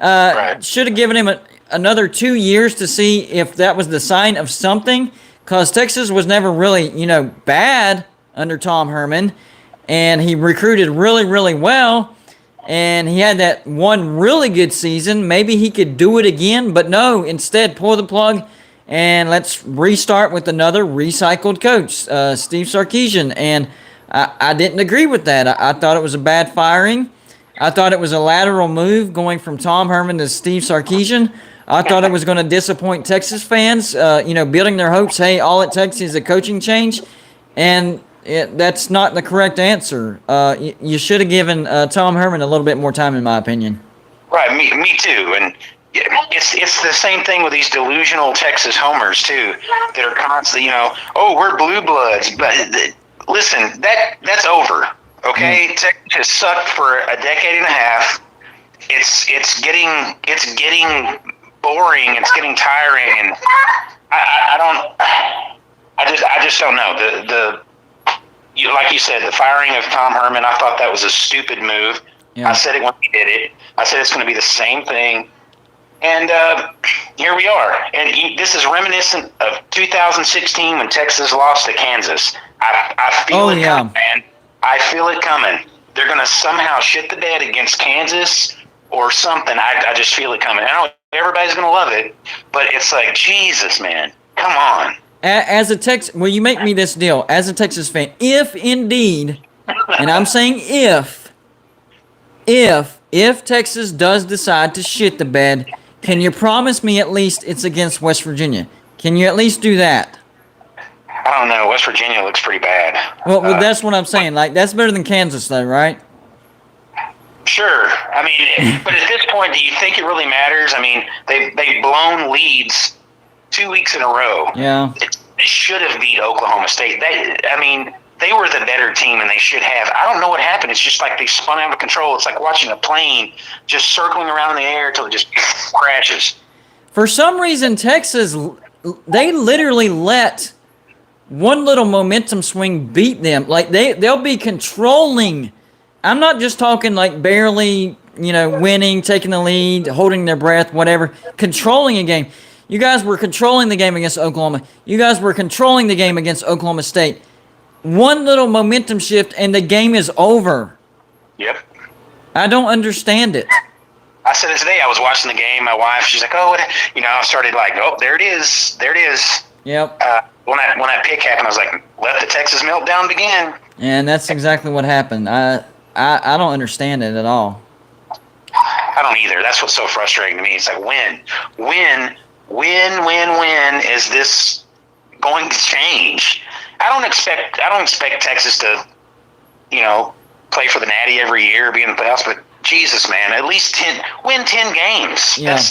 Right. Should have given him another 2 years to see if that was the sign of something, because Texas was never really, you know, bad under Tom Herman, and he recruited really, really well, and he had that one really good season. Maybe he could do it again, but no, instead pull the plug and let's restart with another recycled coach, Steve Sarkisian, and I didn't agree with that. I thought it was a bad firing. I thought it was a lateral move going from Tom Herman to Steve Sarkisian. I thought it was going to disappoint Texas fans, you know, building their hopes, hey, all it takes is a coaching change. And that's not the correct answer. You should have given Tom Herman a little bit more time, in my opinion. Right, me too. And it's the same thing with these delusional Texas homers, too, that are constantly, you know, oh, we're blue bloods. But listen, that's over, okay? Texas has sucked for a decade and a half. It's getting boring. It's getting tiring, and I just don't know. Like you said, the firing of Tom Herman, I thought that was a stupid move. Yeah. I said it when he did it. I said it's going to be the same thing, and here we are. And this is reminiscent of 2016 when Texas lost to Kansas. I feel it coming, man. I feel it coming. They're going to somehow shit the bed against Kansas or something. I just feel it coming. I don't. Everybody's going to love it, but it's like, Jesus, man, come on. As a Texas, well, you make me this deal. As a Texas fan, if indeed, and I'm saying if Texas does decide to shit the bed, can you promise me at least it's against West Virginia? Can you at least do that? I don't know. West Virginia looks pretty bad. Well, that's what I'm saying. Like, that's better than Kansas, though, right? Sure. I mean, but at this point, do you think it really matters? I mean, they've blown leads 2 weeks in a row. Yeah. They should have beat Oklahoma State. they were the better team, and they should have. I don't know what happened. It's just like they spun out of control. It's like watching a plane just circling around in the air until it just crashes. For some reason, Texas, they literally let one little momentum swing beat them. Like, they'll be controlling. I'm not just talking like barely, winning, taking the lead, holding their breath, whatever. Controlling a game. You guys were controlling the game against Oklahoma. You guys were controlling the game against Oklahoma State. One little momentum shift and the game is over. Yep. I don't understand it. I said it today. I was watching the game. My wife, she's like, "Oh, what?" I started like, "Oh, there it is. There it is." Yep. When that pick happened, I was like, "Let the Texas meltdown begin." And that's exactly what happened. I don't understand it at all. I don't either. That's what's so frustrating to me. It's like, when is this going to change? I don't expect Texas to, play for the Natty every year, be in the playoffs. But Jesus, man, at least win 10 games. Yeah.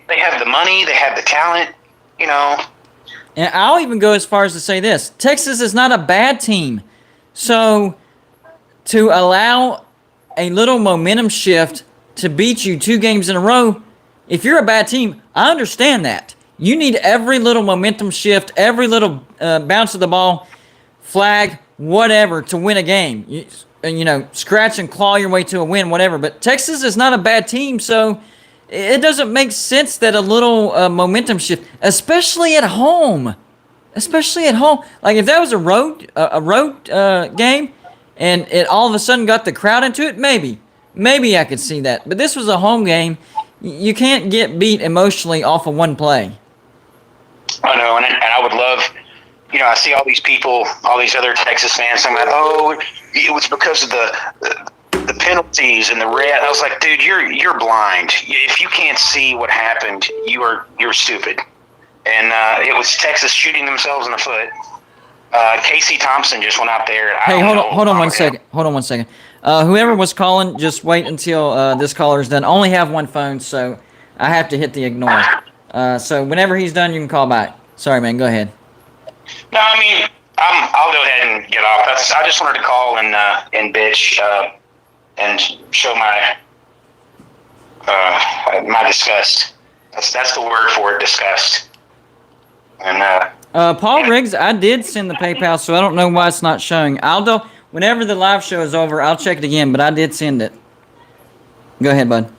They have the money, they have the talent, And I'll even go as far as to say this: Texas is not a bad team. So to allow a little momentum shift to beat you 2 games in a row, if you're a bad team, I understand that. You need every little momentum shift, every little bounce of the ball, flag, whatever, to win a game. Scratch and claw your way to a win, whatever. But Texas is not a bad team, so it doesn't make sense that a little momentum shift, especially at home. Like if that was a road game, and it all of a sudden got the crowd into it, maybe I could see that. But this was a home game. You can't get beat emotionally off of one play. I know, and I would love, I see all these people, all these other Texas fans saying that, "Oh, it was because of the penalties and the red." I was like, dude, you're blind. If you can't see what happened, you're stupid. And it was Texas shooting themselves in the foot. Casey Thompson just went out there. Hey, hold on one second. Whoever was calling, just wait until this caller is done. I only have one phone, so I have to hit the ignore. So whenever he's done, you can call back. Sorry, man. Go ahead. No, I mean, I'll go ahead and get off. I just wanted to call and bitch and show my disgust. That's the word for it, disgust. And Paul Riggs, I did send the PayPal, so I don't know why it's not showing. Aldo, whenever the live show is over, I'll check it again, but I did send it. Go ahead, bud.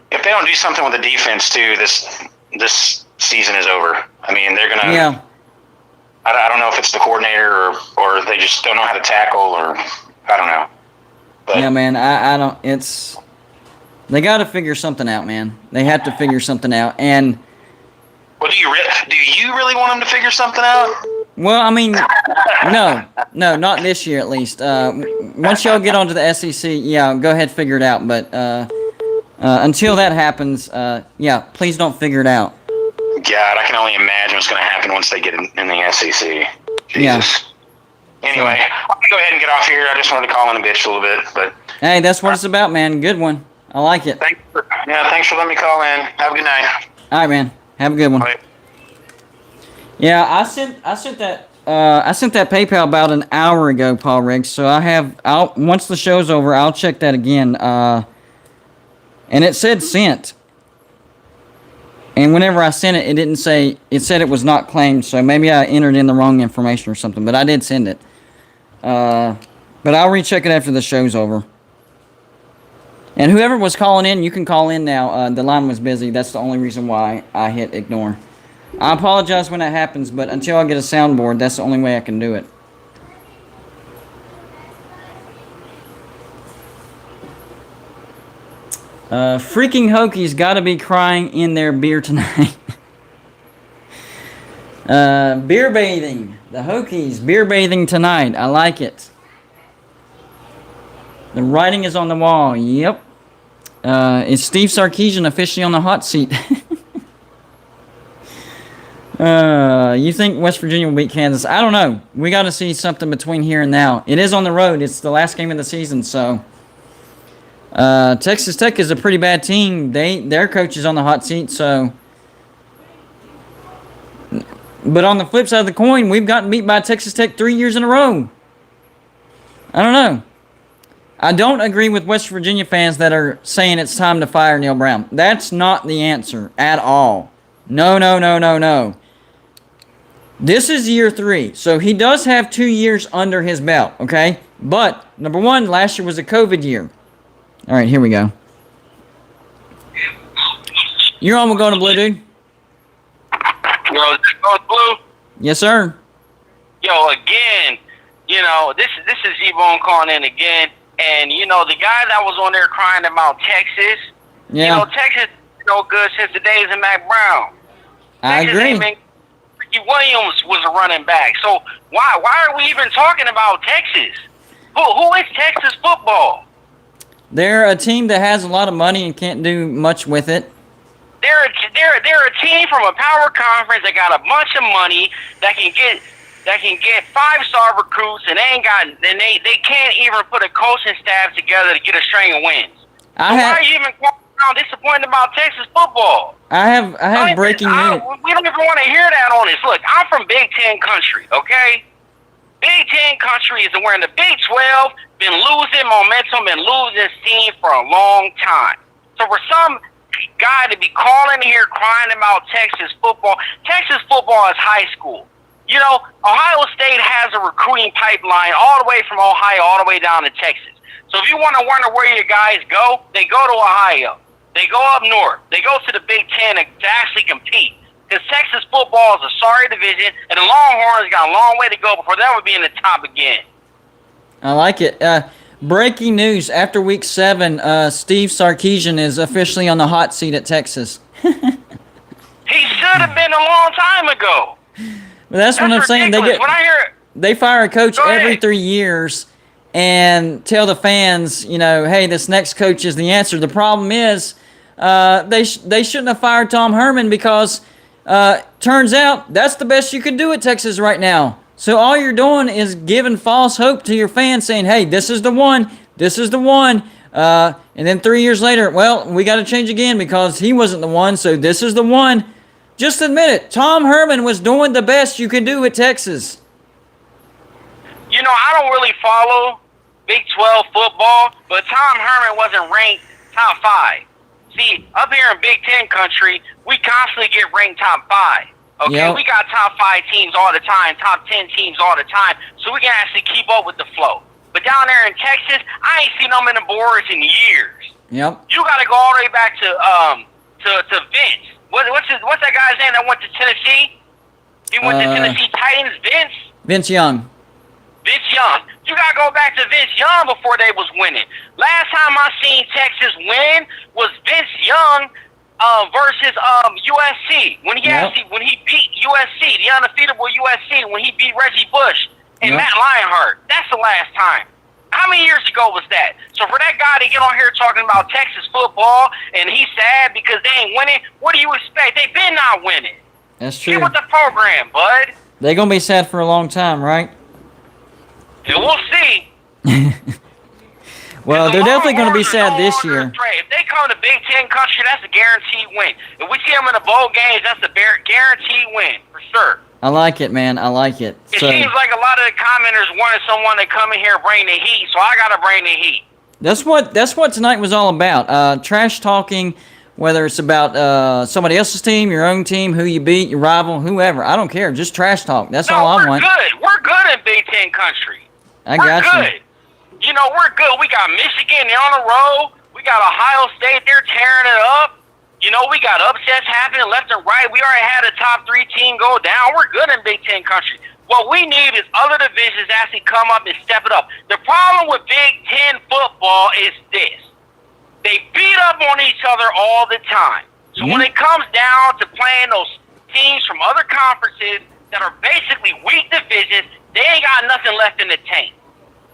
If they don't do something with the defense too, this season is over. I mean, they're gonna. Yeah. I don't know if it's the coordinator or they just don't know how to tackle, or I don't know. But, yeah, man, I don't. It's they got to figure something out, man. They have to figure something out, and. Well, do you really want them to figure something out? Well, I mean, no, not this year at least. Once y'all get onto the SEC, yeah, go ahead, figure it out. But until that happens, yeah, please don't figure it out. God, I can only imagine what's going to happen once they get in the SEC. Jesus. Yeah. Anyway, I'll go ahead and get off here. I just wanted to call in a bitch a little bit, but. Hey, that's what it's about, man. Good one. I like it. Thanks for letting me call in. Have a good night. All right, man. Have a good one. Bye. Yeah, I sent that PayPal about an hour ago, Paul Riggs. So once the show's over, I'll check that again. And it said sent. And whenever I sent it, it didn't say. It said it was not claimed. So maybe I entered in the wrong information or something. But I did send it. But I'll recheck it after the show's over. And whoever was calling in, you can call in now. The line was busy. That's the only reason why I hit ignore. I apologize when that happens, but until I get a soundboard, that's the only way I can do it. Freaking Hokies got to be crying in their beer tonight. Beer bathing. The Hokies, beer bathing tonight. I like it. The writing is on the wall. Yep. Is Steve Sarkisian officially on the hot seat? You think West Virginia will beat Kansas? I don't know. We got to see something between here and now. It is on the road. It's the last game of the season, so Texas Tech is a pretty bad team. Their coach is on the hot seat, so But on the flip side of the coin, we've gotten beat by Texas Tech 3 years in a row. I don't know. I don't agree with West Virginia fans that are saying it's time to fire Neil Brown. That's not the answer at all. No, no, no, no, no. This is year 3, so he does have 2 years under his belt, okay? But, number one, last year was a COVID year. All right, here we go. You're on with Going to Blue, dude. Yo, is this Going to Blue? Yes, sir. Yo, again, this is G-Bone calling in again. And, the guy that was on there crying about Texas, Yeah. Texas is no good since the days of Mac Brown. I Texas agree. ain't been- Ricky Williams was a running back. So why are we even talking about Texas? Who is Texas football? They're a team that has a lot of money and can't do much with it. They're a team from a power conference that got a bunch of money that can get 5-star recruits and they can't even put a coaching staff together to get a string of wins. Why are you even disappointed about Texas football? I have breaking news. We don't even want to hear that on this. Look, I'm from Big Ten country, okay? Big Ten country is where in the Big 12 been losing momentum and losing steam for a long time. So for some guy to be calling here crying about Texas football is high school. Ohio State has a recruiting pipeline all the way from Ohio all the way down to Texas. So if you want to wonder where your guys go, they go to Ohio. They go up north. They go to the Big Ten to actually compete. Because Texas football is a sorry division, and the Longhorns got a long way to go before that would be in the top again. I like it. Breaking news. After week 7, Steve Sarkisian is officially on the hot seat at Texas. He should have been a long time ago. But that's what I'm saying. They fire a coach every 3 years and tell the fans, hey, this next coach is the answer. The problem is they shouldn't have fired Tom Herman because turns out that's the best you can do at Texas right now. So all you're doing is giving false hope to your fans saying, hey, this is the one. This is the one. And then 3 years later, well, we got to change again because he wasn't the one. So this is the one. Just admit it. Tom Herman was doing the best you could do at Texas. I don't really follow Big 12 football, but Tom Herman wasn't ranked top 5. See, up here in Big 10 country, we constantly get ranked top 5. Okay, Yep. We got top 5 teams all the time, top 10 teams all the time, so we can actually keep up with the flow. But down there in Texas, I ain't seen them in the boards in years. Yep. You got to go all the way back to Vince. What's that guy's name that went to Tennessee? He went to Tennessee Titans. Vince Young. Vince Young. You got to go back to Vince Young before they was winning. Last time I seen Texas win was Vince Young versus USC when he beat USC, the undefeatable USC, when he beat Reggie Bush and Matt Lionheart. That's the last time. How many years ago was that? So for that guy to get on here talking about Texas football and he's sad because they ain't winning, what do you expect? They been not winning. That's true. Get with the program, bud. They're going to be sad for a long time, right? And we'll see. Well, they're definitely going to be sad this year. If they come to Big Ten country, that's a guaranteed win. If we see them in the bowl games, that's a guaranteed win, for sure. I like it, man. I like it. It seems like a lot of the commenters wanted someone to come in here and bring the heat, so I got to bring the heat. That's what tonight was all about. Trash talking, whether it's about somebody else's team, your own team, who you beat, your rival, whoever. I don't care. Just trash talk. That's all I want. We're good in Big Ten country. I got you. We're good. We're good. We got Michigan, they're on the road. We got Ohio State, they're tearing it up. We got upsets happening left and right. We already had a top 3 team go down. We're good in Big Ten country. What we need is other divisions to actually come up and step it up. The problem with Big Ten football is this. They beat up on each other all the time. So when it comes down to playing those teams from other conferences that are basically weak divisions, they ain't got nothing left in the tank.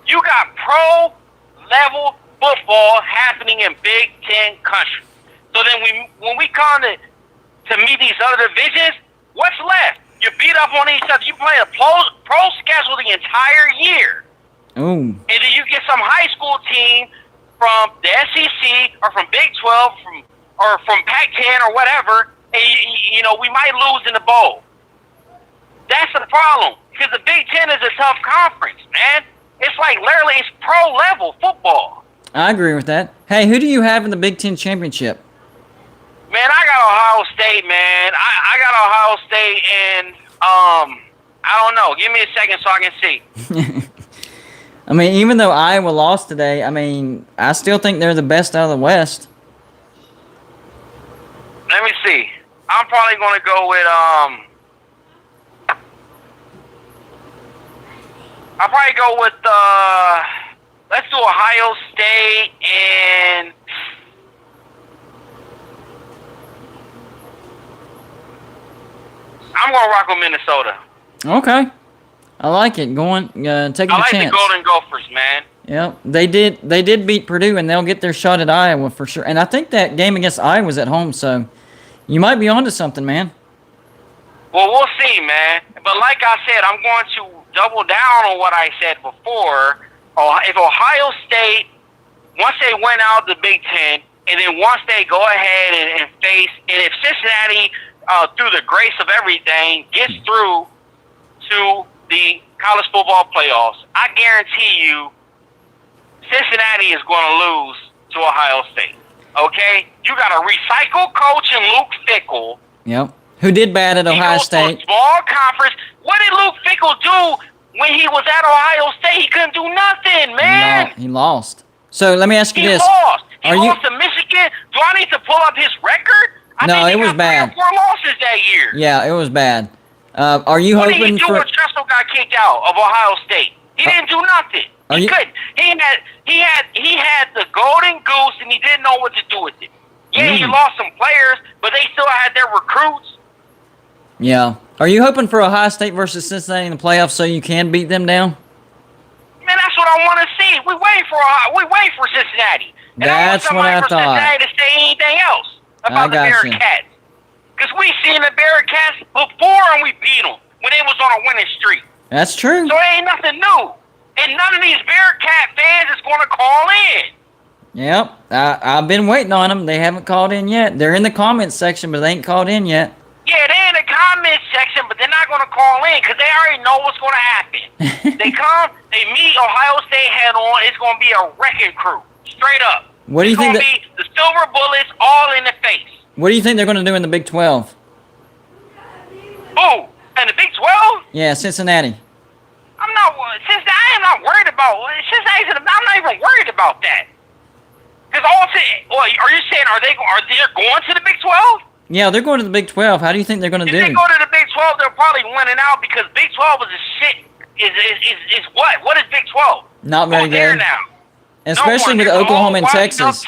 You got pro-level football happening in Big Ten country. So then when we come to meet these other divisions, what's left? You beat up on each other. You play a pro schedule the entire year. Ooh. And then you get some high school team from the SEC or from Big 12 or from Pac-10 or whatever, and we might lose in the bowl. That's the problem. Because the Big Ten is a tough conference, man. It's like literally it's pro level football. I agree with that. Hey, who do you have in the Big Ten championship? Man, I got Ohio State, man. I got Ohio State, and I don't know. Give me a second so I can see. I mean, even though Iowa lost today, I mean, I still think they're the best out of the West. Let me see. I'm probably going to go with I'll probably go with let's do Ohio State and I'm going to rock with Minnesota. Okay. I like it. Taking a chance. I like the Golden Gophers, man. Yep. They did beat Purdue, and they'll get their shot at Iowa for sure. And I think that game against Iowa was at home, so you might be onto something, man. Well, we'll see, man. But like I said, I'm going to double down on what I said before. If Ohio State, once they win out the Big Ten, and then once they go ahead and face, and if Cincinnati, through the grace of everything, gets through to the college football playoffs, I guarantee you Cincinnati is going to lose to Ohio State. Okay? You got a recycled coach in Luke Fickell. Yep. Who did bad at Ohio State. A small conference. What did Luke Fickell do when he was at Ohio State? He couldn't do nothing, man. He lost. So let me ask you this. He lost. He lost to Michigan. Do I need to pull up his record? No, it was bad. 3 or 4 losses that year. Yeah, it was bad. Are you what hoping did he do for? when Tressel got kicked out of Ohio State? He didn't do nothing. He couldn't. He had the golden goose, and he didn't know what to do with it. Yeah, he lost some players, but they still had their recruits. Yeah. Are you hoping for Ohio State versus Cincinnati in the playoffs so you can beat them down? Man, that's what I want to see. We wait for Cincinnati. And That's what I thought. Cincinnati to say anything else about the Bearcats. Because we seen the Bearcats before and we beat them when they was on a winning streak. That's true. So it ain't nothing new. And none of these Bearcat fans is going to call in. Yep. I've been waiting on them. They haven't called in yet. They're in the comments section, but they ain't called in yet. Yeah, they're in the comments section, but they're not going to call in because they already know what's going to happen. They come, they meet Ohio State head on. It's going to be a wrecking crew. Straight up. What do you think? It's going to be the silver bullets all in the face. What do you think they're going to do in the Big 12? Oh, and the Big 12? Yeah, Cincinnati. I'm not worried about Cincinnati. I'm not even worried about that. Because are you saying are they going to the Big 12? Yeah, they're going to the Big 12. How do you think they're going to do? If they go to the Big 12, they're probably winning out because Big 12 is a shit. Is what? What is Big 12? Not very good. Now. Especially with Oklahoma and Texas.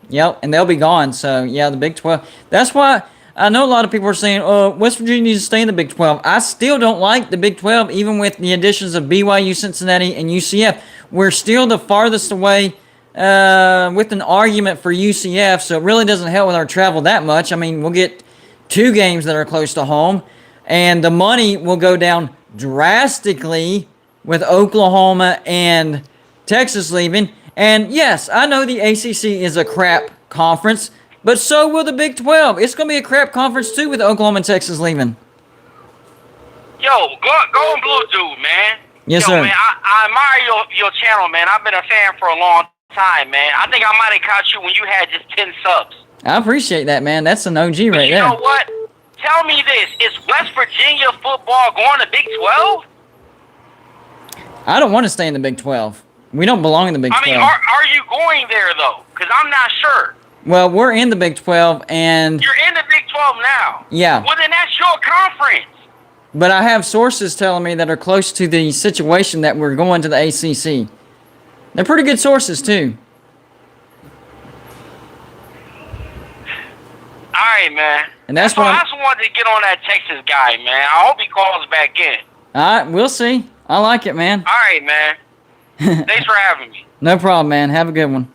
Yep, and they'll be gone. So, yeah, the Big 12. That's why I know a lot of people are saying, West Virginia needs to stay in the Big 12. I still don't like the Big 12, even with the additions of BYU, Cincinnati, and UCF. We're still the farthest away with an argument for UCF, so it really doesn't help with our travel that much. I mean, we'll get 2 games that are close to home, and the money will go down drastically with Oklahoma and Texas leaving. And yes, I know the ACC is a crap conference, but so will the Big 12. It's going to be a crap conference too with Oklahoma and Texas leaving. Yo, go Blue Dude, man. Yes, sir. Man, I admire your channel, man. I've been a fan for a long time, man. I think I might have caught you when you had just 10 subs. I appreciate that, man. That's an OG right there. You know what? Tell me this. Is West Virginia football going to Big 12? I don't want to stay in the Big 12. We don't belong in the Big 12. I mean, are you going there, though? Because I'm not sure. Well, we're in the Big 12, and... You're in the Big 12 now? Yeah. Well, then that's your conference. But I have sources telling me that are close to the situation that we're going to the ACC. They're pretty good sources, too. All right, man. And that's what I just wanted to get on that Texas guy, man. I hope he calls back in. All right, we'll see. I like it, man. All right, man. Thanks for having me. No problem, man. Have a good one.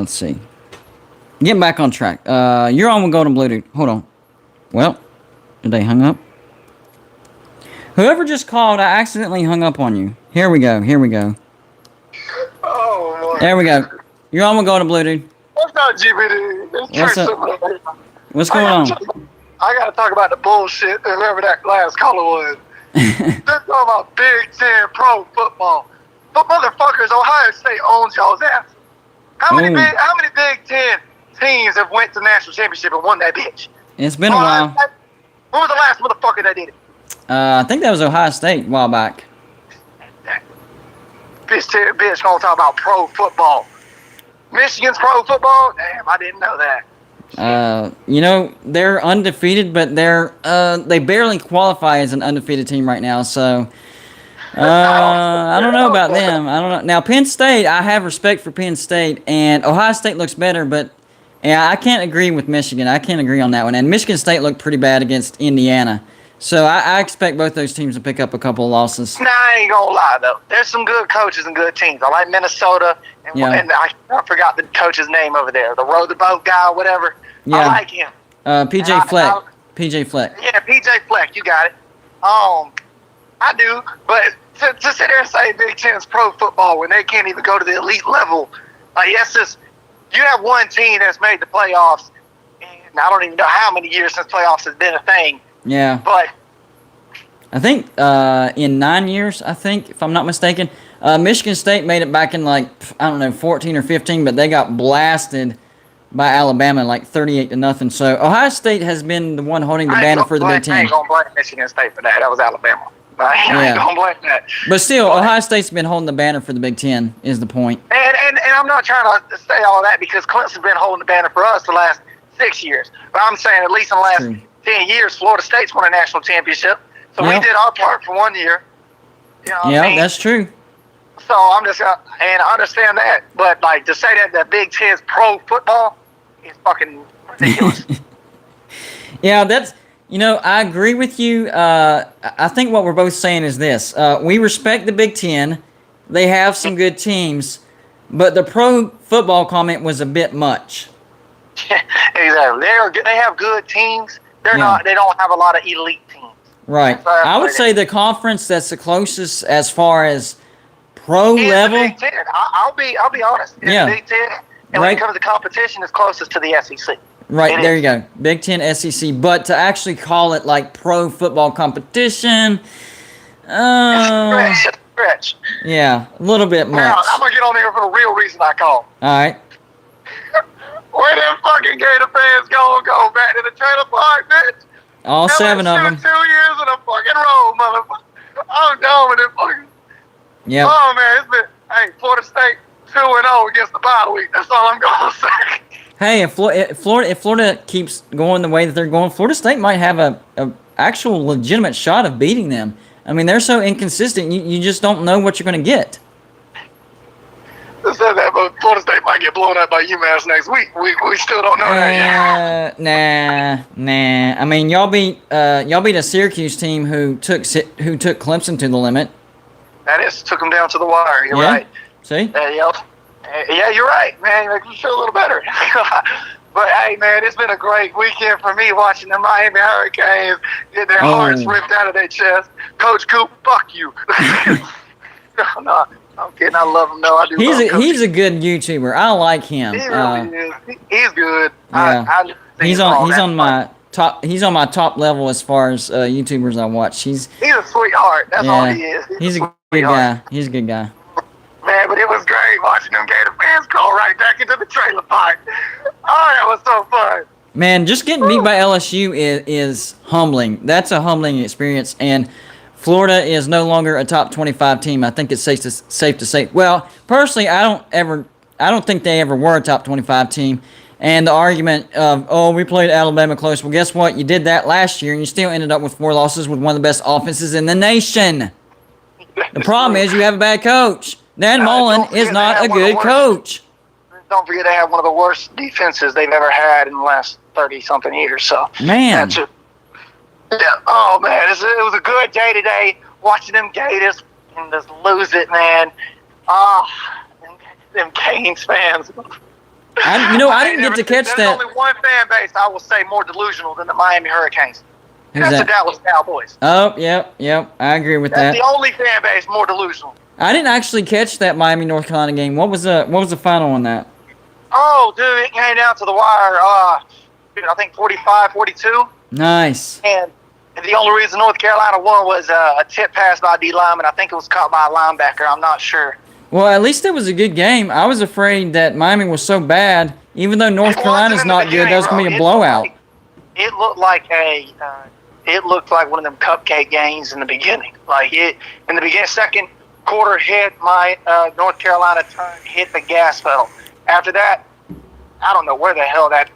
let's see. Getting back on track. You're on with Golden Blue, dude. Hold on. Well, did they hung up? Whoever just called, I accidentally hung up on you. Here we go. Oh, There we go. You're on with Golden Blue, dude. what's up, GBD? What's up? What's going on? I gotta talk about the bullshit. Whoever that last caller was. Let's talk about Big Ten pro football. But motherfuckers, Ohio State owns y'all's ass. How many Big Ten teams have went to national championship and won that bitch? It's been a while. When was the last motherfucker that did it? I think that was Ohio State a while back. Bitch gonna talk about pro football. Michigan's pro football? Damn, I didn't know that. They're undefeated, but they barely qualify as an undefeated team right now. So I don't know about them. I don't know. Now Penn State, I have respect for Penn State, and Ohio State looks better, but yeah, I can't agree with Michigan. I can't agree on that one. And Michigan State looked pretty bad against Indiana. So I expect both those teams to pick up a couple of losses. Nah, I ain't gonna lie though. There's some good coaches and good teams. I like Minnesota, and I forgot the coach's name over there, the row the boat guy, or whatever. Yeah. I like him. PJ Fleck. PJ Fleck. Yeah, PJ Fleck. You got it. I do, but to sit there and say Big Ten's pro football when they can't even go to the elite level, you have one team that's made the playoffs, and I don't even know how many years since playoffs has been a thing. Yeah. But I think in 9 years, if I'm not mistaken, Michigan State made it back in 14 or 15, but they got blasted by Alabama 38-0. So Ohio State has been the one holding the banner for the Big Ten. I ain't gonna blame Michigan State for that. That was Alabama. I ain't gonna blame that. But still, Ohio State's been holding the banner for the Big Ten is the point. And I'm not trying to say all that because Clemson's been holding the banner for us the last 6 years. But I'm saying at least in the last 10 years, Florida State's won a national championship. So we did our part for 1 year. You know what I mean? That's true. So I'm just, and I understand that. But to say that the Big Ten's pro football is fucking ridiculous. Yeah, that's, I agree with you. I think what we're both saying is this. We respect the Big Ten. They have some good teams. But the pro football comment was a bit much. Exactly. They have good teams. They don't have a lot of elite teams. Right. I would say the conference that's the closest as far as pro level. The Big Ten. I'll be honest. It's the Big Ten. And when it comes to competition, it's closest to the SEC. Right, there you go. Big Ten, SEC. But to actually call it pro football competition, it's a stretch. Yeah, a little bit much. Now, I'm going to get on here for the real reason I called. All right. Where them fucking Gator fans go back to the trailer park, bitch? All 7 of them. 2 years in a fucking row, motherfucker. I'm done with it, fucking. Yeah. Oh, man, it's been, Florida State 2-0 against the bye week. That's all I'm going to say. Hey, if Florida keeps going the way that they're going, Florida State might have a actual legitimate shot of beating them. I mean, they're so inconsistent, you just don't know what you're going to get. They said that, but Florida State might get blown out by UMass next week. We still don't know that yet. Nah. I mean, y'all beat a Syracuse team who took Clemson to the limit. That is, took them down to the wire. You're right. See? Yeah, you're right, man. You make me feel a little better. But, hey, man, it's been a great weekend for me watching the Miami Hurricanes get their hearts ripped out of their chest. Coach Coop, fuck you. No, I'm kidding. I love him. No, I do. He's a good YouTuber. I like him. He really is. He's good. Yeah. He's on my top level as far as YouTubers I watch. He's a sweetheart. That's all he is. He's a good guy. He's a good guy. Man, but it was great watching them Gator fans crawl right back into the trailer park. Oh, that was so fun. Man, just getting beat by LSU is humbling. That's a humbling experience, and Florida is no longer a top 25 team. I think it's safe to say. Well, personally, I don't think they ever were a top 25 team. And the argument of, we played Alabama close. Well, guess what? You did that last year, and you still ended up with 4 losses with one of the best offenses in the nation. The problem is you have a bad coach. Dan Mullen is not a good coach. Don't forget they have one of the worst defenses they've ever had in the last 30-something years. So, man. Oh, man. It was a good day today watching them Gators and just lose it, man. Them Canes fans. I didn't get to catch that. There's only one fan base I will say more delusional than the Miami Hurricanes. Who's That's that? the Dallas Cowboys. Oh, yep. I agree with That's that. the only fan base more delusional. I didn't actually catch that Miami North Carolina game. What was the final on that? Oh, dude, it came down to the wire. I think 45-42. Nice. And the only reason North Carolina won was a tip pass by D lineman. I think it was caught by a linebacker. I'm not sure. Well, at least it was a good game. I was afraid that Miami was so bad, even though North Carolina's not good, that was going to be a blowout. It looked like one of them cupcake games in the beginning. In the beginning, second quarter hit, North Carolina hit the gas pedal. After that, I don't know where the hell that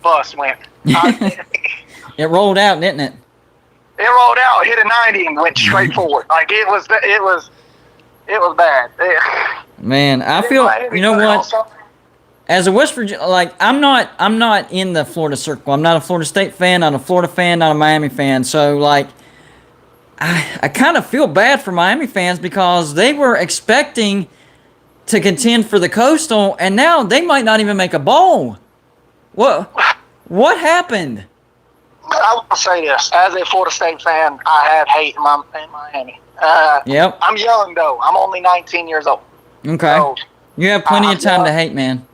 bus went. It rolled out, didn't it? It rolled out, hit a 90, and went straight forward. It was bad. Man, I feel, you know what? As a West Virginia, I'm not in the Florida circle. I'm not a Florida State fan, not a Florida fan, not a Miami fan. So, I kind of feel bad for Miami fans because they were expecting to contend for the Coastal, and now they might not even make a bowl. What happened? I will say this. As a Florida State fan, I have hate in Miami. Yep. I'm young, though. I'm only 19 years old. Okay. So, you have plenty of time to hate, man.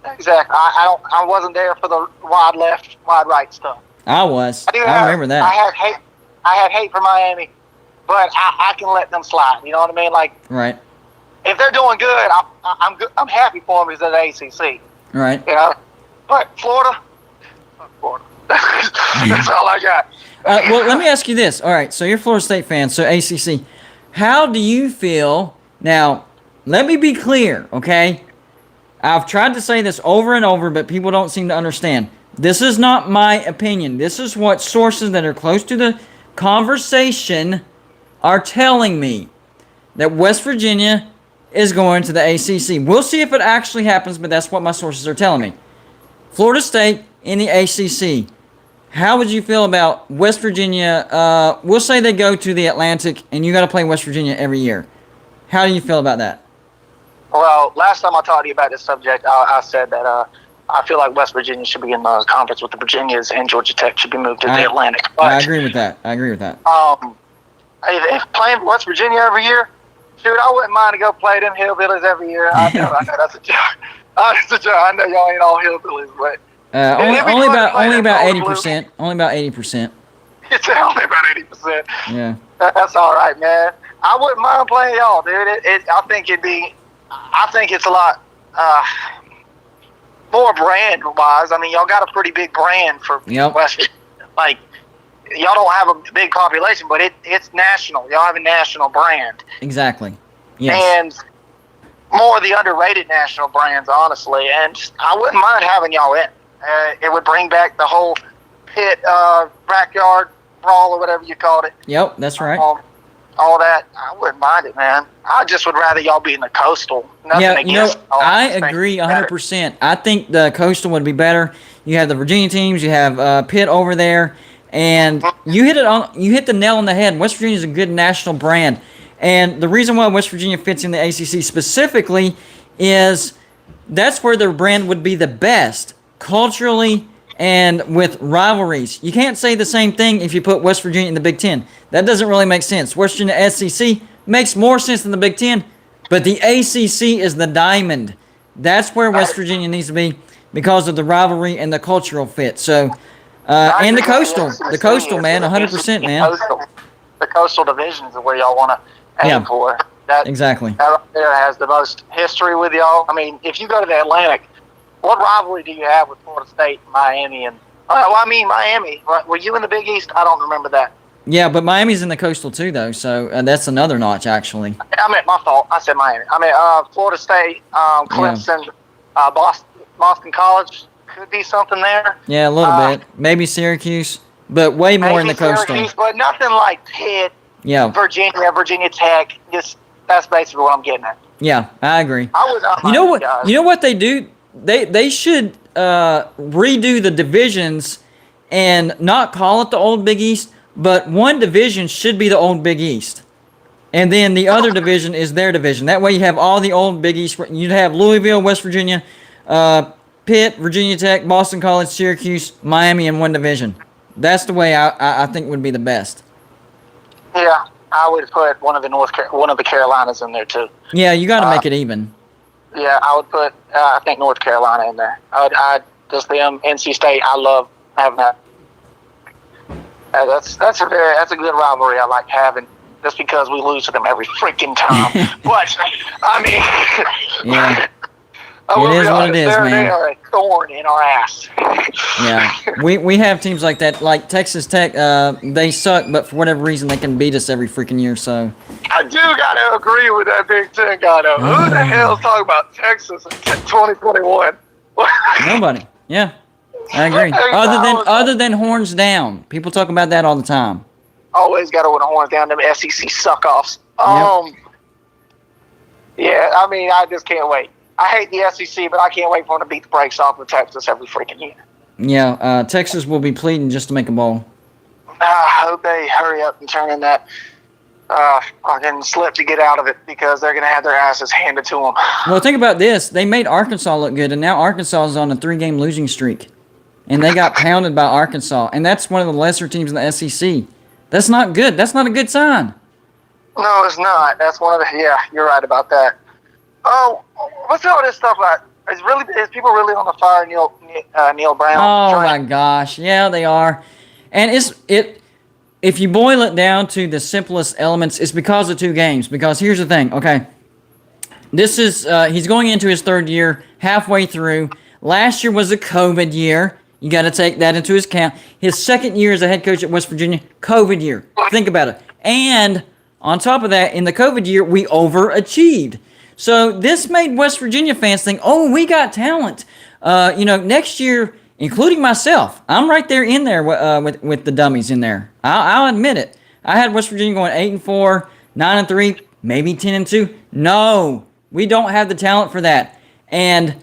Exactly. I wasn't there for the wide left, wide right stuff. I was. I remember that. I had hate for Miami, but I can let them slide. You know what I mean? Right. If they're doing good, I'm good. I'm happy for them because they're the ACC. Right. You know, but Florida. That's all I got. Well, let me ask you this. All right, so you're a Florida State fan, so ACC. How do you feel? Now, let me be clear, okay? I've tried to say this over and over, but people don't seem to understand. This is not my opinion. This is what sources that are close to the conversation are telling me, that West Virginia is going to the ACC. We'll see if it actually happens, but that's what my sources are telling me. Florida State in the ACC. How would you feel about West Virginia? We'll say they go to the Atlantic, and you got to play West Virginia every year. How do you feel about that? Well, last time I talked to you about this subject, I said that I feel like West Virginia should be in the conference with the Virginias, and Georgia Tech should be moved to the Atlantic. But, I agree with that. If playing West Virginia every year, dude, I wouldn't mind to go play them hillbillies every year. I know that's a joke. That's a joke. I know y'all ain't all hillbillies, but only about 80%. Only about 80%. It's only about 80%. Yeah. That's all right, man. I wouldn't mind playing y'all, dude. I think it's a lot more brand-wise. I mean, y'all got a pretty big brand for West Virginia. Y'all don't have a big population, but it's national. Y'all have a national brand. Exactly. Yes. And more of the underrated national brands, honestly. And I wouldn't mind having y'all in. It would bring back the whole pit backyard brawl or whatever you called it. Yep, that's right. All that, I wouldn't mind it, man. I just would rather y'all be in the Coastal. I agree 100%. I think the Coastal would be better. You have the Virginia teams. You have Pitt over there, and you hit the nail on the head. West Virginia is a good national brand, and the reason why West Virginia fits in the ACC specifically is that's where their brand would be the best culturally and with rivalries. You can't say the same thing if you put West Virginia in the Big Ten. That doesn't really make sense. West Virginia SEC makes more sense than the Big Ten, but the ACC is the diamond. That's where West Virginia needs to be because of the rivalry and the cultural fit. So, and the Coastal, man, 100%, man. The Coastal divisions is where y'all want to aim for. Exactly. That there has the most history with y'all. I mean, if you go to the Atlantic, what rivalry do you have with Florida State, Miami, and Miami? Were you in the Big East? I don't remember that. Yeah, but Miami's in the Coastal too, though. So that's another notch, actually. I meant my fault. I said Miami. Florida State, Clemson, Boston College could be something there. Yeah, a little bit. Maybe Syracuse, but way more in the Coastal. But nothing like Pitt. Yeah. Virginia Tech. That's basically what I'm getting at. Yeah, I agree. I would not mind you know what they do? They should redo the divisions and not call it the old Big East, but one division should be the old Big East. And then the other division is their division. That way you have all the old Big East. You'd have Louisville, West Virginia, Pitt, Virginia Tech, Boston College, Syracuse, Miami in one division. That's the way I think would be the best. Yeah, I would put one of the Carolinas in there too. Yeah, you got to make it even. Yeah, I would put I think North Carolina in there. I just them NC State. I love having that. That's a good rivalry I like having. Just because we lose to them every freaking time. But I mean, yeah. It is what it is, man. They are a thorn in our ass. Yeah, we have teams like that, like Texas Tech. They suck, but for whatever reason, they can beat us every freaking year. So I do gotta agree with that Big Ten guy, though. Who the hell is talking about Texas in 2021? Nobody. Yeah, I agree. Other than horns down, people talk about that all the time. Always got to win a horns down. Them SEC suck-offs. Yeah, I mean, I just can't wait. I hate the SEC, but I can't wait for them to beat the brakes off of Texas every freaking year. Yeah, Texas will be pleading just to make a bowl. I hope they hurry up and turn in that fucking slip to get out of it, because they're going to have their asses handed to them. Well, think about this. They made Arkansas look good, and now Arkansas is on a 3-game losing streak. And they got pounded by Arkansas. And that's one of the lesser teams in the SEC. That's not good. That's not a good sign. No, it's not. That's one of the... Yeah, you're right about that. Oh, what's all this stuff about? Is people really on the fire, Neil Brown? Oh my gosh, yeah, they are. And if you boil it down to the simplest elements, it's because of 2 games. Because here's the thing, okay, this is he's going into his 3rd year, halfway through. Last year was a COVID year. You got to take that into his account. His 2nd year as a head coach at West Virginia, COVID year. Think about it. And on top of that, in the COVID year, we overachieved. So this made West Virginia fans think, oh, we got talent. Next year, including myself, I'm right there in there with the dummies in there. I'll admit it. I had West Virginia going 8-4, 9-3, maybe 10-2. No, we don't have the talent for that. And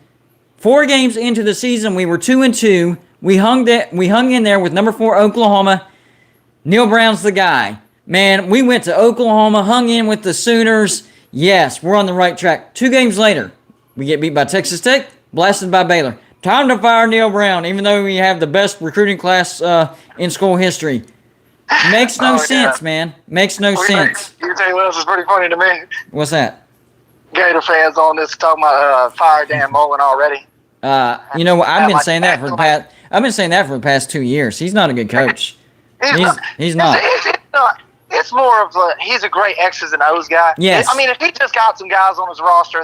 4 games into the season, we were 2-2. We hung in there with number 4 Oklahoma. Neil Brown's the guy. Man, we went to Oklahoma, hung in with the Sooners. Yes, we're on the right track. 2 games later, we get beat by Texas Tech, blasted by Baylor. Time to fire Neil Brown, even though we have the best recruiting class in school history. Makes no sense, man. Makes no sense. You tell you what else is pretty funny to me? What's that? Gator fans on this talking about fire Dan Mullen already. I've been saying that for the past 2 years. He's not a good coach. He's not. It's more of he's a great X's and O's guy. Yes. I mean, if he just got some guys on his roster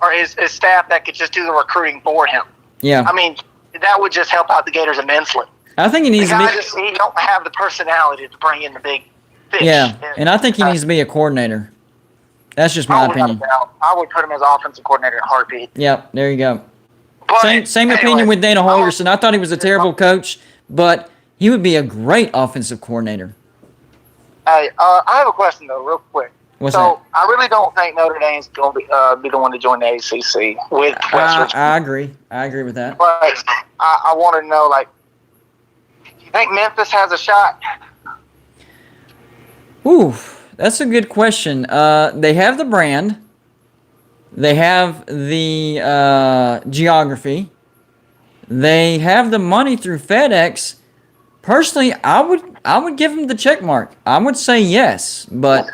or his staff that could just do the recruiting for him. Yeah. I mean, that would just help out the Gators immensely. I think he needs to be. He don't have the personality to bring in the big fish. Yeah, and I think he needs to be a coordinator. That's just my opinion. I would put him as offensive coordinator in a heartbeat. Yep, there you go. But same opinion with Dana Holgerson. I thought he was a terrible coach, but he would be a great offensive coordinator. Hey, I have a question, though, real quick. What's that? I really don't think Notre Dame's going to be the one to join the ACC with West Virginia. I agree. I agree with that. But I want to know, you think Memphis has a shot? Ooh, that's a good question. They have the brand. They have the geography. They have the money through FedEx. Personally, I would give them the check mark. I would say yes, but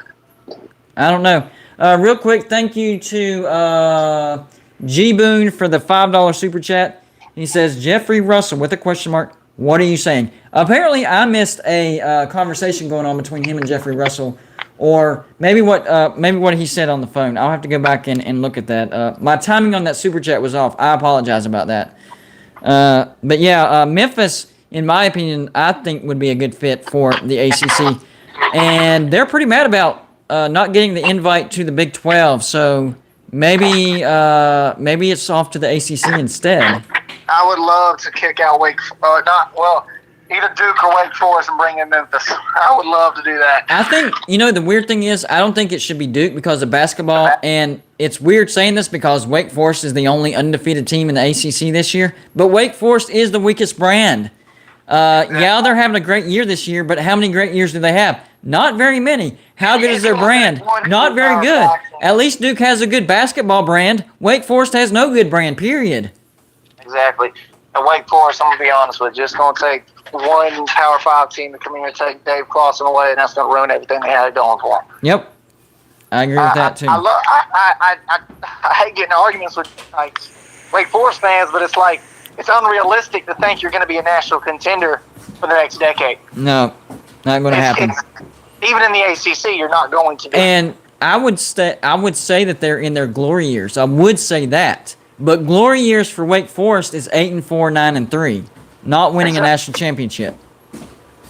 I don't know. Real quick, thank you to G Boone for the $5 super chat. He says, Jeffrey Russell with a question mark. What are you saying? Apparently, I missed a conversation going on between him and Jeffrey Russell, or maybe what he said on the phone. I'll have to go back and look at that. My timing on that super chat was off. I apologize about that. But yeah, Memphis, in my opinion, I think would be a good fit for the ACC, and they're pretty mad about not getting the invite to the Big 12. So maybe it's off to the ACC instead. I would love to kick out either Duke or Wake Forest and bring in Memphis. I would love to do that. I think, the weird thing is, I don't think it should be Duke because of basketball, and it's weird saying this because Wake Forest is the only undefeated team in the ACC this year, but Wake Forest is the weakest brand. Yeah, they're having a great year this year, but how many great years do they have? Not very many. How good is their brand? Not very good. At least Duke has a good basketball brand. Wake Forest has no good brand, period. Exactly. And Wake Forest, I'm going to be honest with you, just going to take one Power 5 team to come here and take Dave Clawson away, and that's going to ruin everything they had going for them. Yep. I agree with that, too. I hate getting arguments with like Wake Forest fans, but it's like, it's unrealistic to think you're going to be a national contender for the next decade. No, not going to happen. Even in the ACC, you're not going to do And I would say that they're in their glory years. I would say that. But glory years for Wake Forest is 8-4, 9-3, not winning a national championship.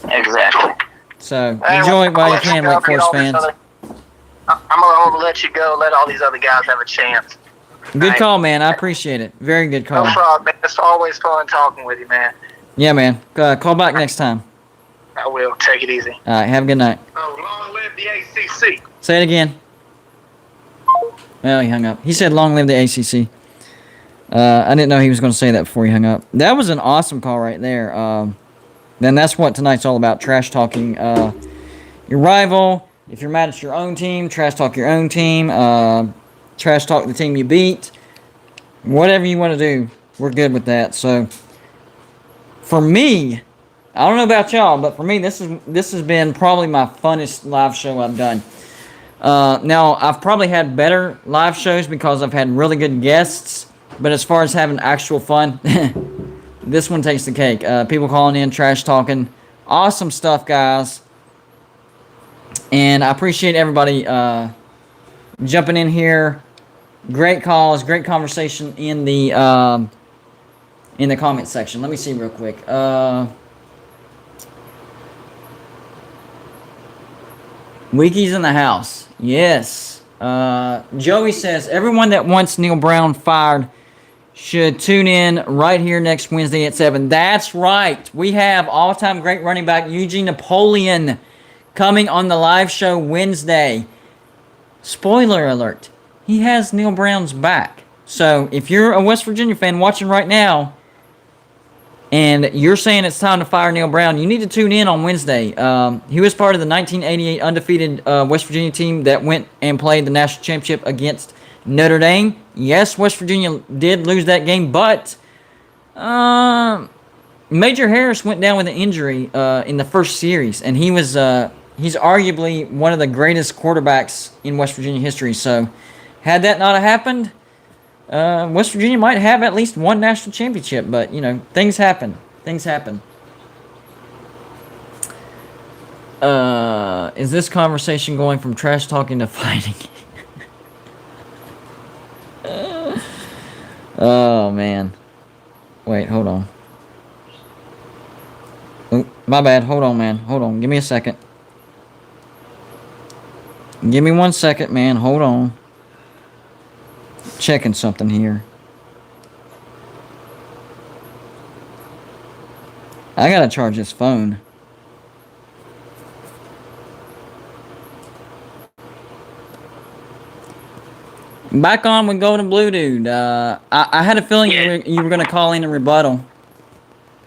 Exactly. So enjoy it while you can, Wake Forest fans. I'm going to let you go. Let all these other guys have a chance. Good call, man. I appreciate it. Very good call. No problem, man. It's always fun talking with you, man. Yeah, man. Call back next time. I will. Take it easy. All right. Have a good night. Oh, long live the ACC. Say it again. Well, he hung up. He said, "Long live the ACC." I didn't know he was going to say that before he hung up. That was an awesome call right there. Then that's what tonight's all about: trash talking your rival. If you're mad at your own team, trash talk your own team. Trash talk the team you beat. Whatever you want to do, we're good with that. So, for me, I don't know about y'all, but for me, this has been probably my funnest live show I've done. Now, I've probably had better live shows because I've had really good guests, but as far as having actual fun, this one takes the cake. People calling in, trash talking, awesome stuff, guys. And I appreciate everybody jumping in here. Great calls, great conversation in the comment section. Let me see real quick. Wiki's in the house. Yes. Joey says, everyone that wants Neil Brown fired should tune in right here next Wednesday at 7. That's right. We have all-time great running back Eugene Napoleon coming on the live show Wednesday. Spoiler alert. He has Neil Brown's back. So if you're a West Virginia fan watching right now and you're saying it's time to fire Neil Brown, you need to tune in on Wednesday. He was part of the 1988 undefeated West Virginia team that went and played the national championship against Notre Dame. Yes, West Virginia did lose that game, but Major Harris went down with an injury in the first series, and he's arguably one of the greatest quarterbacks in West Virginia history. So had that not happened, West Virginia might have at least one national championship, but, things happen. Things happen. Is this conversation going from trash talking to fighting? Oh, man. Wait, hold on. Oh, my bad. Hold on, man. Hold on. Give me a second. Give me 1 second, man. Hold on. Checking something here. I gotta charge this phone. Back on with Golden Blue Dude. I had a feeling you were gonna call in a rebuttal.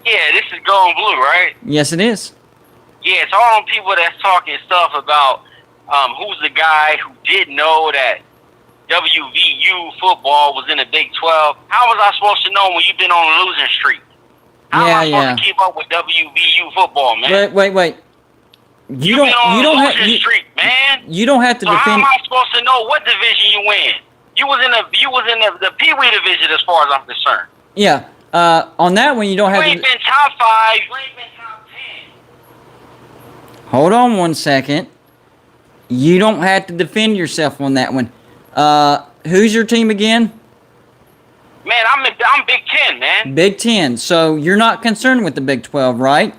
Yeah, this is Golden Blue, right? Yes, it is. Yeah, it's all them people that's talking stuff about who's the guy who did know that WVU football was in the Big 12. How was I supposed to know when you've been on a losing streak? How am I supposed to keep up with WVU football, man? Wait. You don't have to defend. How am I supposed to know what division you in? You was in the Pee Wee division as far as I'm concerned. Yeah. On that one, you don't have to. You ain't been top 5. You ain't been top 10. Hold on 1 second. You don't have to defend yourself on that one. Who's your team again? Man, I'm Big 10, man. Big 10. So you're not concerned with the Big 12, right?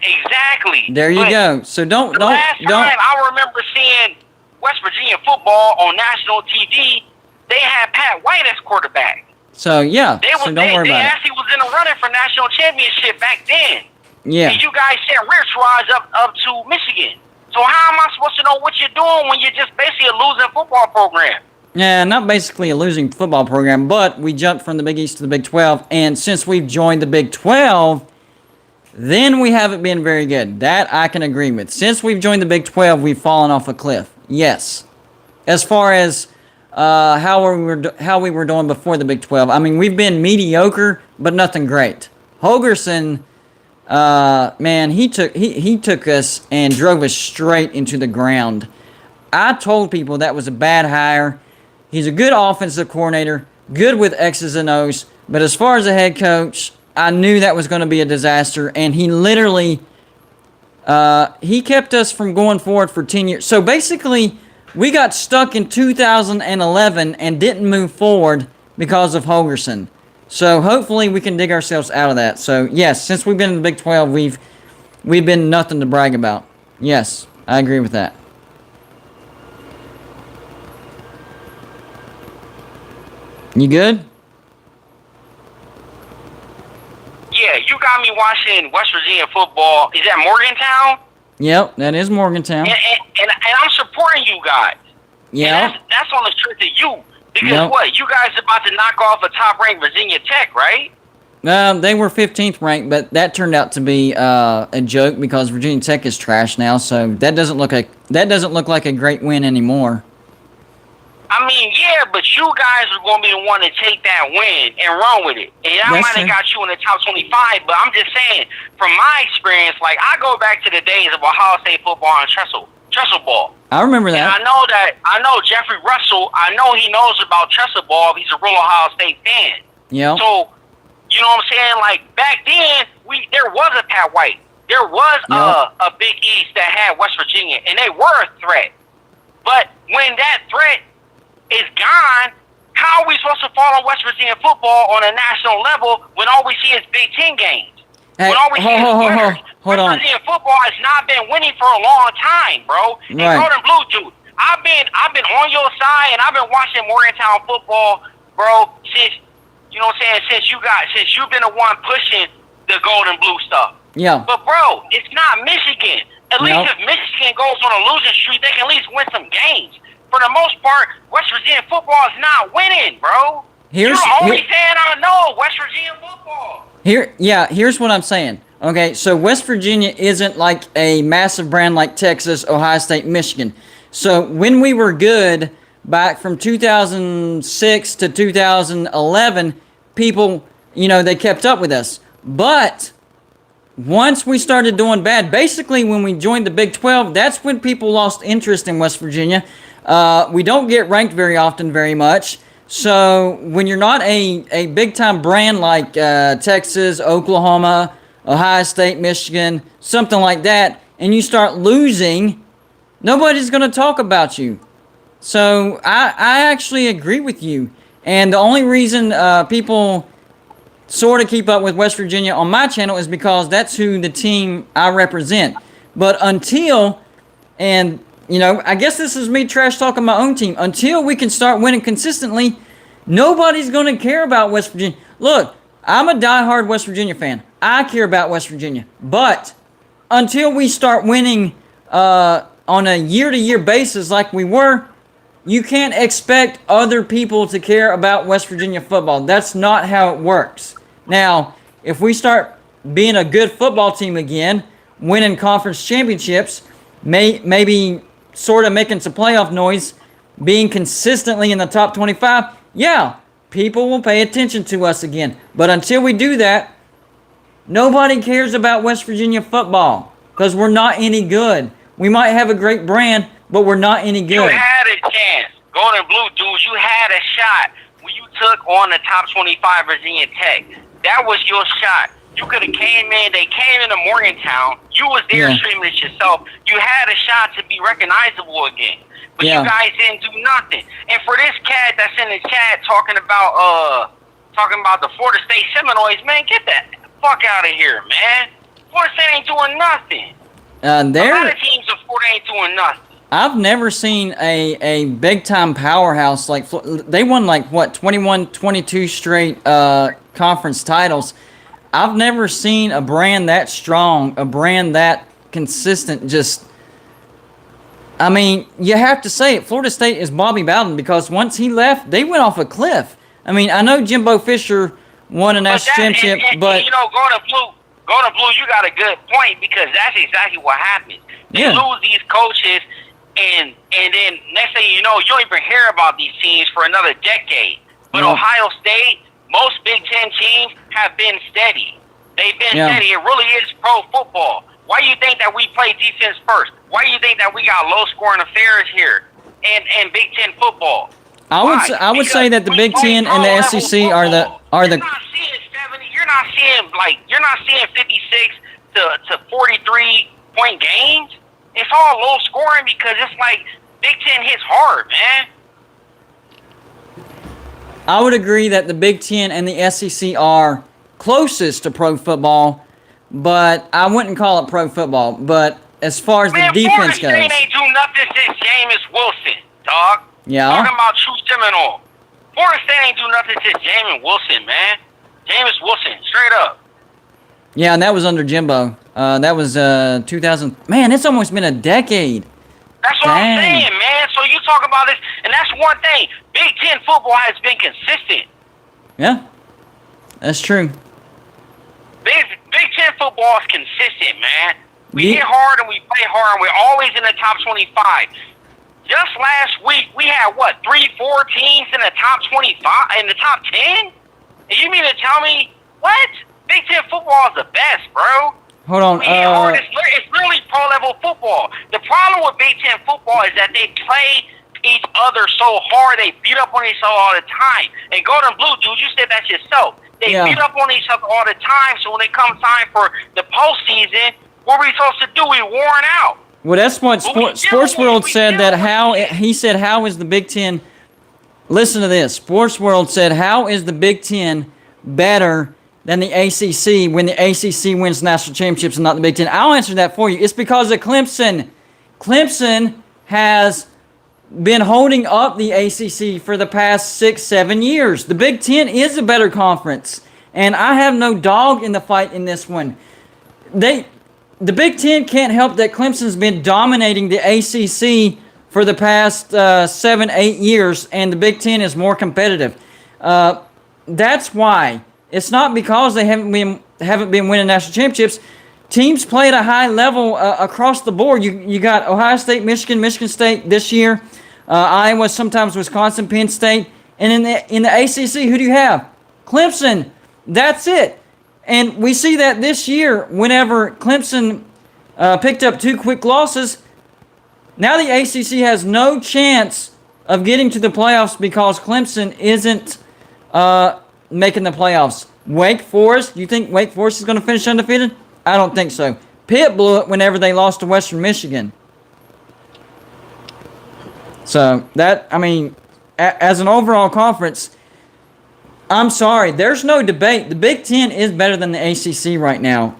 Exactly. There you go. So don't. Last time I remember seeing West Virginia football on national TV, they had Pat White as quarterback. So yeah. Don't worry about it. They actually was in the running for national championship back then. Yeah. And you guys sent Rich Raj up to Michigan. So how am I supposed to know what you're doing when you're just basically a losing football program? Yeah, not basically a losing football program, but we jumped from the Big East to the Big 12, and since we've joined the Big 12, then we haven't been very good. That I can agree with. Since we've joined the Big 12, we've fallen off a cliff. Yes. As far as how we were doing before the Big 12. I mean, we've been mediocre, but nothing great. Holgorsen, man, he took us and drove us straight into the ground. I told people that was a bad hire. He's a good offensive coordinator, good with X's and O's, but as far as a head coach, I knew that was going to be a disaster, and he literally he kept us from going forward for 10 years. So basically, we got stuck in 2011 and didn't move forward because of Holgorsen. So hopefully we can dig ourselves out of that. So yes, since we've been in the Big 12, we've been nothing to brag about. Yes, I agree with that. You good? Yeah, you got me watching West Virginia football. Is that Morgantown? Yep, that is Morgantown. And I'm supporting you guys. Yeah. That's on the strength of you. Because what? You guys about to knock off a top-ranked Virginia Tech, right? They were 15th ranked, but that turned out to be a joke because Virginia Tech is trash now. So that doesn't look like a great win anymore. I mean, yeah, but you guys are going to be the one to take that win and run with it. And I might have got you in the top 25, but I'm just saying, from my experience, like, I go back to the days of Ohio State football and trestle ball. I remember that. And I know Jeffrey Russell, I know he knows about trestle ball. He's a real Ohio State fan. Yeah. So, you know what I'm saying? Like, back then, there was a Pat White. There was a Big East that had West Virginia, and they were a threat. But when that threat is gone, how are we supposed to follow West Virginia football on a national level when all we see is Big Ten games? Hey, when all we see is winners? Hold on. West Virginia football has not been winning for a long time, bro. And Golden Blue, dude, I've been on your side, and I've been watching Morgantown football, bro, since, you know what I'm saying, since you've been the one pushing the Golden Blue stuff. Yeah. But, bro, it's not Michigan. At least if Michigan goes on a losing streak, they can at least win some games. For the most part, West Virginia football is not winning, bro. You're only saying I know West Virginia football. Here's what I'm saying. Okay, so West Virginia isn't like a massive brand like Texas, Ohio State, Michigan. So when we were good back from 2006 to 2011, people, they kept up with us. But once we started doing bad, basically when we joined the Big 12, that's when people lost interest in West Virginia. We don't get ranked very often, very much. So when you're not a big-time brand like Texas, Oklahoma, Ohio State, Michigan, something like that, and you start losing, nobody's going to talk about you. So I actually agree with you. And the only reason people sort of keep up with West Virginia on my channel is because that's who the team I represent. But until, and I guess this is me trash talking my own team. Until we can start winning consistently, nobody's going to care about West Virginia. Look, I'm a diehard West Virginia fan. I care about West Virginia. But until we start winning on a year-to-year basis like we were, you can't expect other people to care about West Virginia football. That's not how it works. Now, if we start being a good football team again, winning conference championships, maybe sort of making some playoff noise, being consistently in the top 25, yeah, people will pay attention to us again. But until we do that, nobody cares about West Virginia football because we're not any good. We might have a great brand, but we're not any good. You had a chance. Golden Blue dudes, you had a shot when you took on the top 25 Virginia Tech. That was your shot. You could have came in. They came into Morgantown. You was there streaming it yourself. You had a shot to be recognizable again. But you guys didn't do nothing. And for this cat that's in the chat talking about the Florida State Seminoles, man, get that fuck out of here, man. Florida State ain't doing nothing. A lot of teams in Florida ain't doing nothing. I've never seen a big-time powerhouse like they won 21, 22 straight conference titles. I've never seen a brand that strong, a brand that consistent. I mean, you have to say it. Florida State is Bobby Bowden because once he left, they went off a cliff. I mean, I know Jimbo Fisher won a national championship, but Golden Blue, you got a good point because that's exactly what happens. They lose these coaches and then next thing you know, you don't even hear about these teams for another decade. But Ohio State, most Big Ten teams have been steady. They've been steady. It really is pro football. Why do you think that we play defense first? Why do you think that we got low scoring affairs here in Big Ten football? I would say that the Big Ten and the SEC are the. You're not seeing 56 to 43 point games. It's all low scoring because it's like Big Ten hits hard, man. I would agree that the Big Ten and the SEC are closest to pro football, but I wouldn't call it pro football. But as far as the defense goes, Florida State ain't do nothing since Jameis Wilson, dog. Yeah. Talking about true Seminole. Florida State ain't do nothing since Jameis Wilson, man. Jameis Wilson, straight up. Yeah, and that was under Jimbo. That was 2000. Man, it's almost been a decade. That's what I'm saying, man. So you talk about this, and that's one thing. Big Ten football has been consistent. Yeah, that's true. Big Ten football is consistent, man. We hit hard and we play hard, and we're always in the top 25. Just last week, we had, 3-4 teams in the top 25, in the top 10? And you mean to tell me, what? Big Ten football is the best, bro. Hold on. It's really pro-level football. The problem with Big Ten football is that they play each other so hard. They beat up on each other all the time. And Golden Blue, dude, you said that yourself. They beat up on each other all the time. So when it comes time for the postseason, what are we supposed to do? We worn out. Well, that's what Sports World said. How is the Big Ten? Listen to this. Sports World said, how is the Big Ten better than the ACC when the ACC wins national championships and not the Big Ten? I'll answer that for you. It's because of Clemson. Clemson has been holding up the ACC for the past 6-7 years. The Big Ten is a better conference, and I have no dog in the fight in this one. The Big Ten can't help that Clemson's been dominating the ACC for the past 7-8 years, and the Big Ten is more competitive. That's why. It's not because they haven't been winning national championships. Teams play at a high level across the board. You got Ohio State, Michigan State this year, Iowa, sometimes Wisconsin, Penn State, and in the ACC, who do you have? Clemson. That's it. And we see that this year, whenever Clemson picked up 2 quick losses, now the ACC has no chance of getting to the playoffs because Clemson isn't making the playoffs. Wake Forest, you think Wake Forest is going to finish undefeated? I don't think so. Pitt blew it whenever they lost to Western Michigan. So, as an overall conference, I'm sorry, there's no debate. The Big Ten is better than the ACC right now.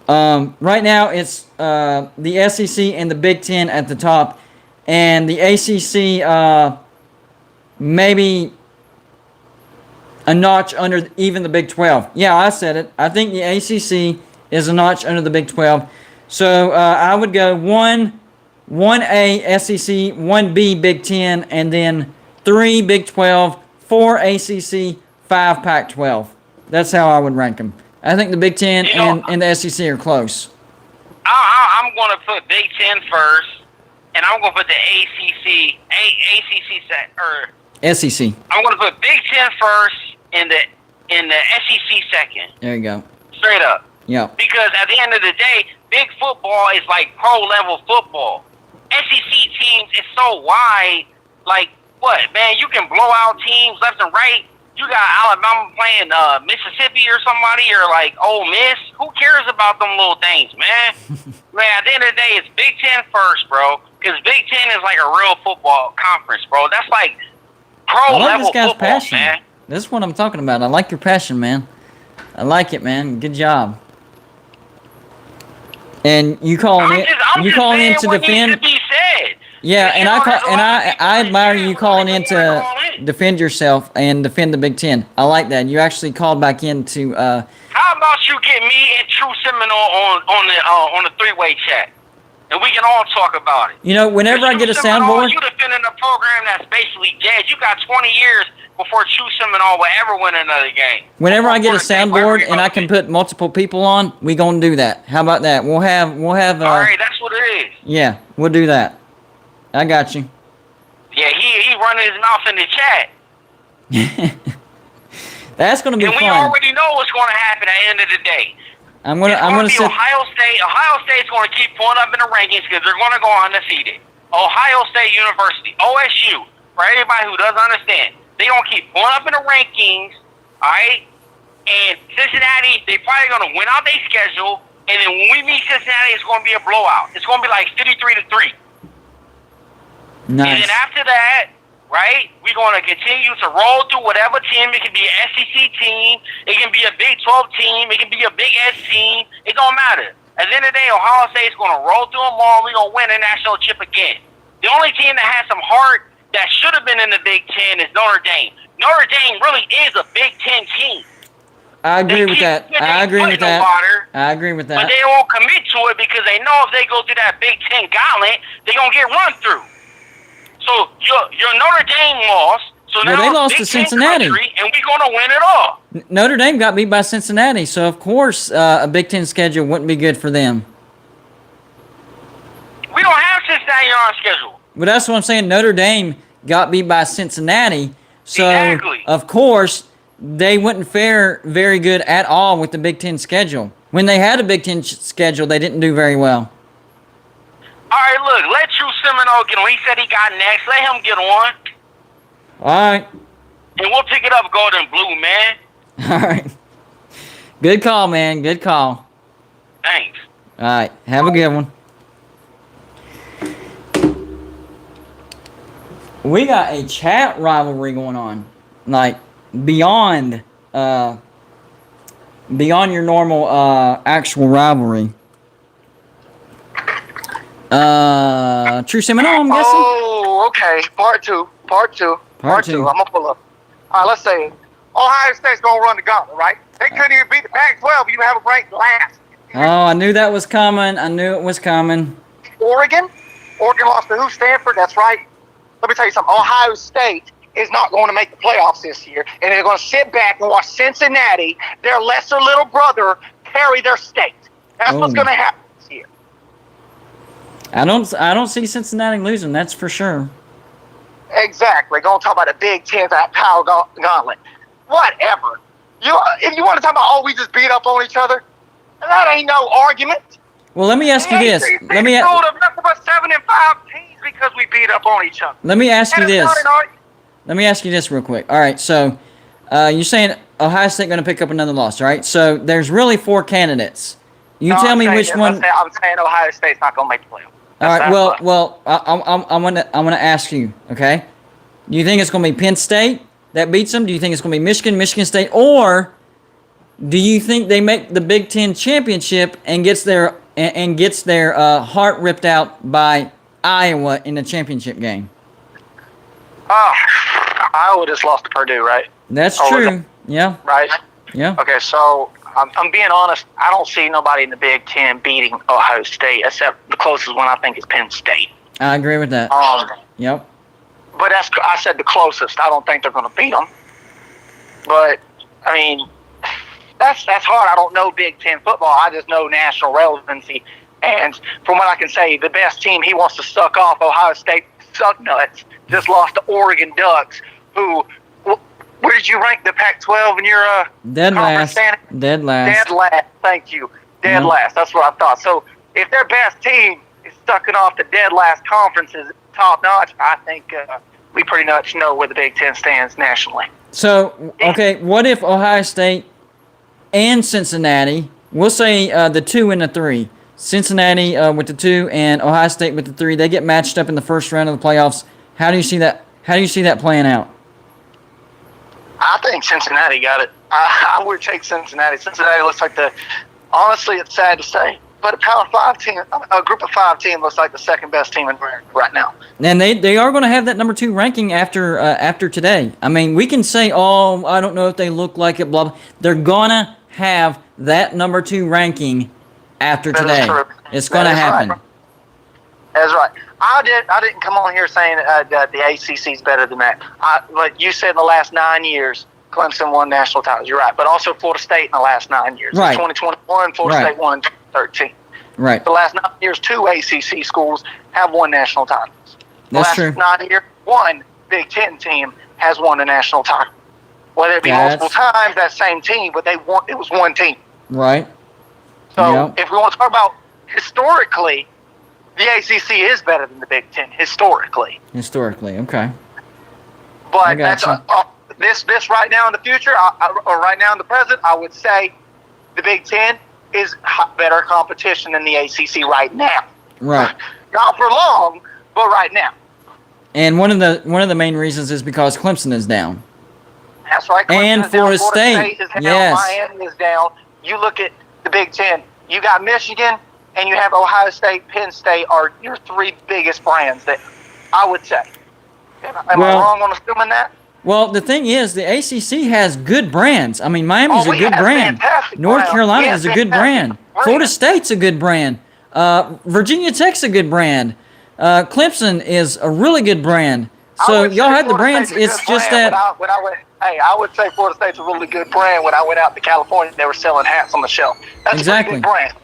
Right now, it's the SEC and the Big Ten at the top, and the ACC maybe a notch under even the Big 12. Yeah, I said it. I think the ACC is a notch under the Big 12. So I would go 1A SEC, 1B Big 10, and then 3 Big 12, 4 ACC, 5 Pac-12. That's how I would rank them. I think the Big 10 and the SEC are close. I'm going to put Big 10 first, and I'm going to put the SEC. I'm going to put Big 10 first and the SEC second. There you go. Straight up. Yeah. Because at the end of the day, big football is like pro-level football. SEC teams is so wide. Like, what, man? You can blow out teams left and right. You got Alabama playing Mississippi or somebody, or like Ole Miss. Who cares about them little things, man? Man, at the end of the day, it's Big 10 first, bro. Because Big 10 is like a real football conference, bro. That's like pro-level football, passion. Man. This is what I'm talking about. I like your passion, man. I like it, man. Good job. And you calling in to defend. Yeah, and I admire you calling in to defend yourself and defend the Big Ten. I like that. You actually called back in to. How about you get me and True Seminole on the 3-way chat, and we can all talk about it. You know, whenever I get a soundboard, you defending a program that's basically dead. You got 20 years before True Seminole will ever win another game. Whenever I get a soundboard and I can put multiple people on, we gonna do that. How about that? We'll have. All right, that's what it is. Yeah, we'll do that. I got you. Yeah, he running his mouth in the chat. That's going to be and fun. we already know what's going to happen at the end of the day. I'm gonna sit. Ohio State. Ohio State's going to keep pulling up in the rankings because they're going to go undefeated. Ohio State University, OSU, for everybody who doesn't understand, they're going to keep pulling up in the rankings, all right? And Cincinnati, they're probably going to win out their schedule, and then when we meet Cincinnati, it's going to be a blowout. It's going to be like 53-3. Nice. And then after that, right, we're going to continue to roll through whatever team. It can be an SEC team. It can be a Big 12 team. It can be a Big S team. It don't matter. At the end of the day, Ohio State's going to roll through them all. We're going to win a national chip again. The only team that has some heart that should have been in the Big Ten is Notre Dame. Notre Dame really is a Big Ten team. I agree with that. I agree with that. I agree with that. But they won't commit to it because they know if they go through that Big Ten gauntlet, they're going to get run through. So your Notre Dame lost. So now they lost to Cincinnati, and we're going to win it all. Notre Dame got beat by Cincinnati, so of course a Big Ten schedule wouldn't be good for them. We don't have Cincinnati on our schedule. But that's what I'm saying. Notre Dame got beat by Cincinnati, so exactly. Of course they wouldn't fare very good at all with the Big Ten schedule. When they had a Big Ten schedule, they didn't do very well. All right, look, let Drew Semino get on. He said he got next. Let him get on. All right. And we'll pick it up gold and blue, man. All right. Good call, man. Good call. Thanks. All right. Have a good one. We got a chat rivalry going on. Like, beyond your normal actual rivalry. True Seminole, I'm guessing? Oh, okay. Part two. I'm going to pull up. All right, let's say Ohio State's going to run the gauntlet, right? They couldn't even beat the Pac-12. You have a ranked last. Oh, I knew that was coming. Oregon lost to who? Stanford? That's right. Let me tell you something. Ohio State is not going to make the playoffs this year, and they're going to sit back and watch Cincinnati, their lesser little brother, carry their state. That's what's going to happen this year. I don't see Cincinnati losing. That's for sure. Exactly. Going to talk about the Big Ten, that power gauntlet. Whatever. If you want to talk about, we just beat up on each other, that ain't no argument. Well, let me ask you this. Let me ask the rest of us 7-5 teams because we beat up on each other. Let me ask you this. Let me ask you this real quick. All right, so you're saying Ohio State going to pick up another loss, right? So there's really 4 candidates. Tell me which one. I'm saying Ohio State's not going to make the playoffs. All right. Well, I'm gonna ask you. Okay. Do you think it's gonna be Penn State that beats them? Do you think it's gonna be Michigan State, or do you think they make the Big Ten championship and gets their heart ripped out by Iowa in the championship game? Iowa just lost to Purdue, right? That's true. Yeah. Right. Yeah. Okay, so I'm being honest. I don't see nobody in the Big Ten beating Ohio State, except the closest one I think is Penn State. I agree with that. Yep. But I said the closest. I don't think they're going to beat them. But I mean, that's hard. I don't know Big Ten football. I just know national relevancy. And from what I can say, the best team he wants to suck off, Ohio State suck nuts, just lost to Oregon Ducks, who. Where did you rank the Pac-12 in your dead last? Dead last. Thank you. Dead last. That's what I thought. So if their best team is sucking off the dead last conferences top notch, I think we pretty much know where the Big Ten stands nationally. So okay, what if Ohio State and Cincinnati? We'll say the 2 and the 3. Cincinnati with the 2 and Ohio State with the 3. They get matched up in the first round of the playoffs. How do you see that? How do you see that playing out? I think Cincinnati got it. I would take Cincinnati. Cincinnati looks like honestly, it's sad to say, but a Power 5 team, a group of 5 team looks like the second best team in America right now. And they are going to have that number 2 ranking after today. I mean, we can say, I don't know if they look like it, blah, blah. They're going to have that number 2 ranking after today. It's going to happen. Right. That's right. I didn't come on here saying that the ACC is better than that. But you said in the last 9 years, Clemson won national titles. You're right. But also Florida State in the last 9 years. Right. In 2021, Florida State won in 2013. Right. The last 9 years, 2 ACC schools have won national titles. That's true. 9 years, one Big Ten team has won a national title. Whether it be multiple times, that same team, but it was one team. Right. So if we want to talk about historically, the ACC is better than the Big Ten historically. Historically, okay. But that's this right now in the future, or right now in the present, I would say the Big Ten is better competition than the ACC right now. Right. Not for long, but right now. And one of the main reasons is because Clemson is down. That's right. Clemson and is down. Florida State is down. yes. Miami is down. You look at the Big Ten. You got Michigan, and you have Ohio State, Penn State are your three biggest brands that I would say. Am I wrong on assuming that? Well, the thing is, the ACC has good brands. I mean, Miami's a good brand. North Carolina is a good brand. Florida State's a good brand. Virginia Tech's a good brand. Clemson is a really good brand. So y'all have the brands. It's just that. I would say Florida State's a really good brand. When I went out to California, they were selling hats on the shelf. That's exactly. a pretty good brand.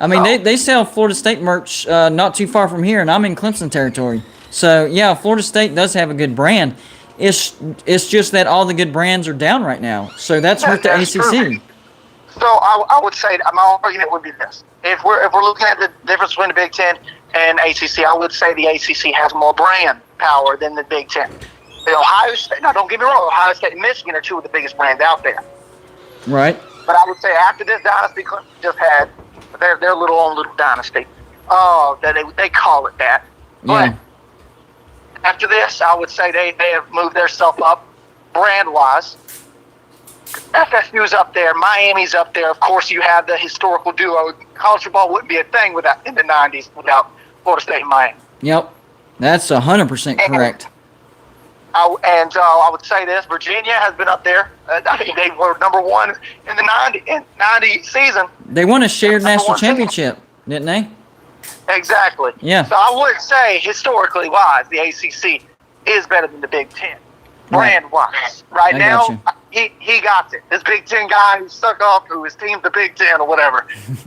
I mean, they sell Florida State merch not too far from here, and I'm in Clemson territory. So, yeah, Florida State does have a good brand. It's just that all the good brands are down right now. So that's hurt the ACC. True. So I would say that my argument would be this. If we're looking at the difference between the Big Ten and ACC, I would say the ACC has more brand power than the Big Ten. The Ohio State, now don't get me wrong, Ohio State and Michigan are two of the biggest brands out there. Right. But I would say after this dynasty, Clemson just had their little dynasty. They call it that. Yeah. But after this, I would say they have moved their stuff up brand-wise. FSU's up there. Miami's up there. Of course, you have the historical duo. College football wouldn't be a thing in the 90s without Florida State and Miami. Yep. That's 100% correct. I would say this. Virginia has been up there. I mean, they were number one in the 90 season. They won a shared national championship, didn't they? Exactly. Yeah. So I would say, historically wise, the ACC is better than the Big Ten, brand wise. Right now, he got it. This Big Ten guy who stuck off, who his team's the Big Ten or whatever,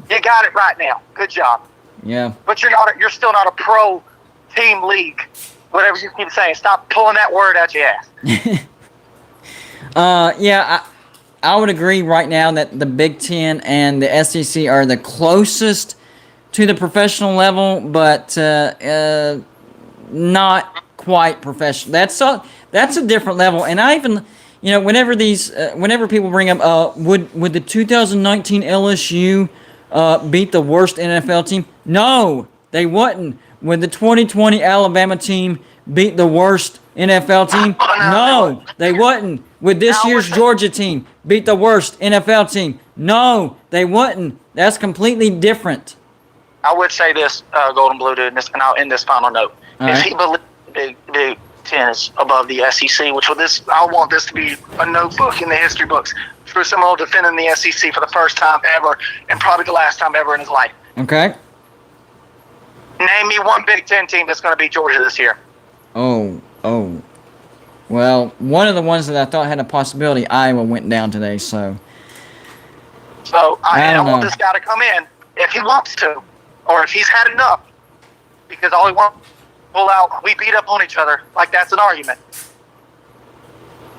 you got it right now. Good job. Yeah. But you're still not a pro team league. Whatever you keep saying, stop pulling that word out your ass. Yeah, I would agree right now that the Big Ten and the SEC are the closest to the professional level, but not quite professional. That's a different level. And I even, whenever people bring up, would the 2019 LSU beat the worst NFL team? No, they wouldn't. Would the 2020 Alabama team beat the worst NFL team? No, they wouldn't. Would this year's Georgia team beat the worst NFL team? No, they wouldn't. That's completely different. I would say this, Golden Blue Dude, and I'll end this final note. If he believes the Big Ten is above the SEC, I want this to be a notebook in the history books for someone defending the SEC for the first time ever, and probably the last time ever in his life. Okay. Name me one Big Ten team that's going to beat Georgia this year. Oh. Well, one of the ones that I thought had a possibility, Iowa went down today, so. So I want this guy to come in if he wants to, or if he's had enough, because all he wants to pull out, we beat up on each other, like that's an argument.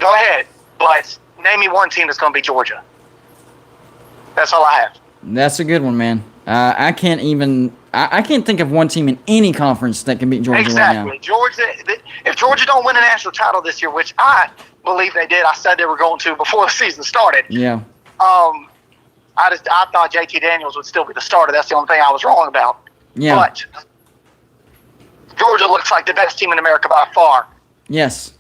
Go ahead, but name me one team that's going to beat Georgia. That's all I have. That's a good one, man. I can't think of one team in any conference that can beat Georgia right now. Exactly. If Georgia don't win a national title this year, which I believe they did, I said they were going to before the season started. Yeah. I thought JT Daniels would still be the starter. That's the only thing I was wrong about. Yeah. But Georgia looks like the best team in America by far. Yes.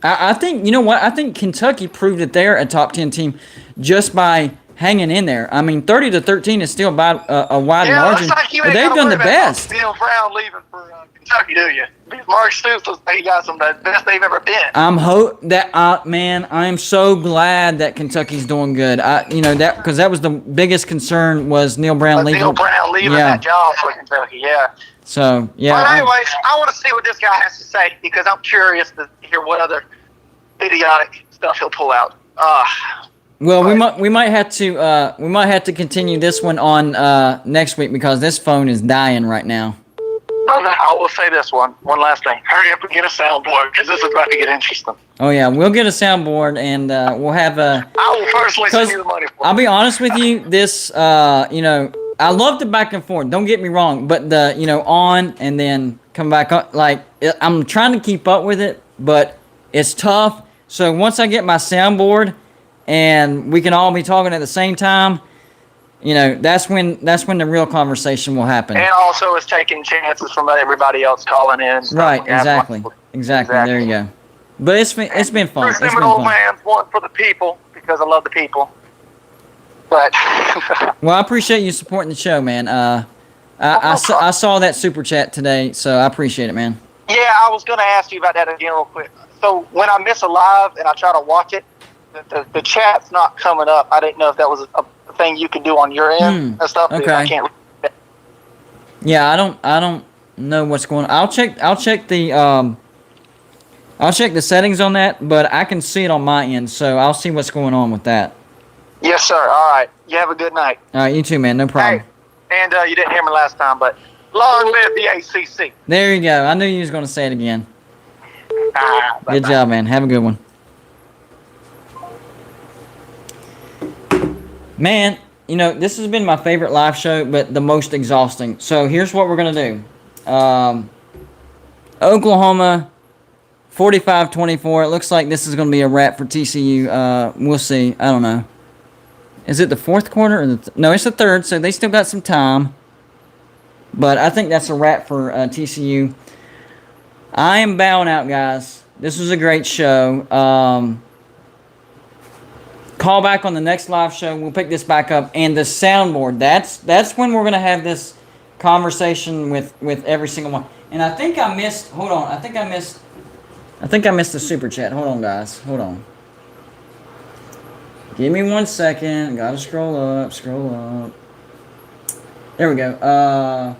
I think, you know what? I think Kentucky proved that they're a top 10 team just by hanging in there. I mean, 30-13 is still about a wide margin, like but they've done the best. Neil Brown leaving for Kentucky, do you? Mark Stoops looks like he got some of the best they've ever been. I am so glad that Kentucky's doing good. Because that was the biggest concern was Neil Brown leaving. Neil Brown leaving that job for Kentucky, yeah. So, yeah. But anyways, I want to see what this guy has to say because I'm curious to hear what other idiotic stuff he'll pull out. Well, we might have to continue this one on next week because this phone is dying right now. Brother, I will say this one last thing. Hurry up and get a soundboard because this is about to get interesting. Oh yeah, we'll get a soundboard and we'll have a. I will personally send you the money for it. I'll be honest with you. This, I love the back and forth. Don't get me wrong, but the on and then come back on. Like I'm trying to keep up with it, but it's tough. So once I get my soundboard and we can all be talking at the same time, that's when the real conversation will happen. And also it's taking chances from everybody else calling in. Right, exactly. There you go. But it's been fun. True Seminole man's one for the people because I love the people. But well, I appreciate you supporting the show, man. I saw that super chat today, so I appreciate it, man. Yeah, I was going to ask you about that again real quick. So when I miss a live and I try to watch it, the chat's not coming up. I didn't know if that was a thing you could do on your end and stuff. Okay. I can't. Yeah, I don't know what's going on. I'll check the settings on that, but I can see it on my end, so I'll see what's going on with that. Yes, sir. All right. You have a good night. All right, you too, man. No problem. Hey, and you didn't hear me last time, but long live the ACC. There you go. I knew you was going to say it again. Good job, man. Have a good one. Man, this has been my favorite live show, but the most exhausting. So here's what we're going to do. Oklahoma, 45-24. It looks like this is going to be a wrap for TCU. We'll see. I don't know. Is it the fourth quarter? Or no, it's the third, so they still got some time. But I think that's a wrap for TCU. I am bowing out, guys. This was a great show. Call back on the next live show. We'll pick this back up. And the soundboard, that's when we're going to have this conversation with every single one. And I think I missed, hold on, I think I missed the super chat. Hold on, guys. Hold on. Give me 1 second. Gotta scroll up. There we go.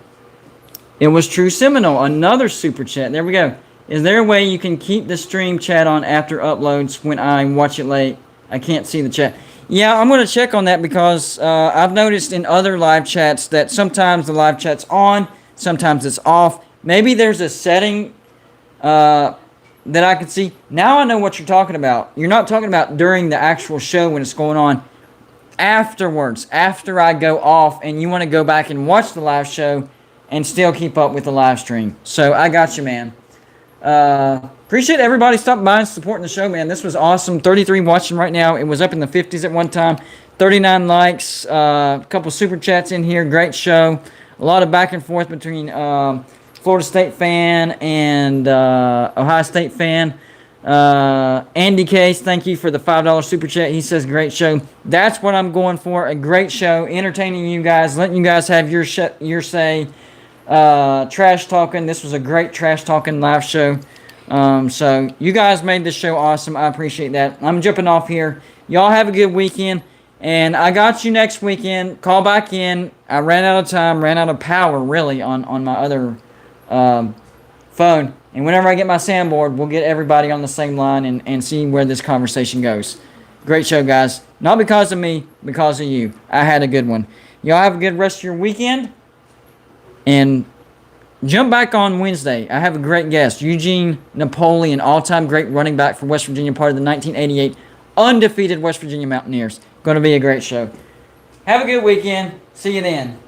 It was True Seminole. Another super chat. There we go. Is there a way you can keep the stream chat on after uploads when I watch it late? I can't see the chat. Yeah, I'm going to check on that because I've noticed in other live chats that sometimes the live chat's on, sometimes it's off. Maybe there's a setting that I can see. Now I know what you're talking about. You're not talking about during the actual show when it's going on. Afterwards, after I go off and you want to go back and watch the live show and still keep up with the live stream. So I got you, man. Appreciate everybody stopping by and supporting the show, man. This was awesome. 33 watching right now. It was up in the 50s at one time. 39 likes. A couple super chats in here. Great show. A lot of back and forth between Florida State fan and Ohio State fan. Andy Case, thank you for the $5 super chat. He says, great show. That's what I'm going for. A great show. Entertaining you guys. Letting you guys have your say. Trash talking. This was a great trash talking live show. So you guys made this show awesome. I appreciate that. I'm jumping off here. Y'all have a good weekend. And I got you next weekend. Call back in. I ran out of time. Ran out of power, really, on my other phone. And whenever I get my soundboard, we'll get everybody on the same line and see where this conversation goes. Great show, guys. Not because of me, because of you. I had a good one. Y'all have a good rest of your weekend. And jump back on Wednesday. I have a great guest. Eugene Napoleon, all-time great running back for West Virginia, part of the 1988 undefeated West Virginia Mountaineers. Going to be a great show. Have a good weekend. See you then.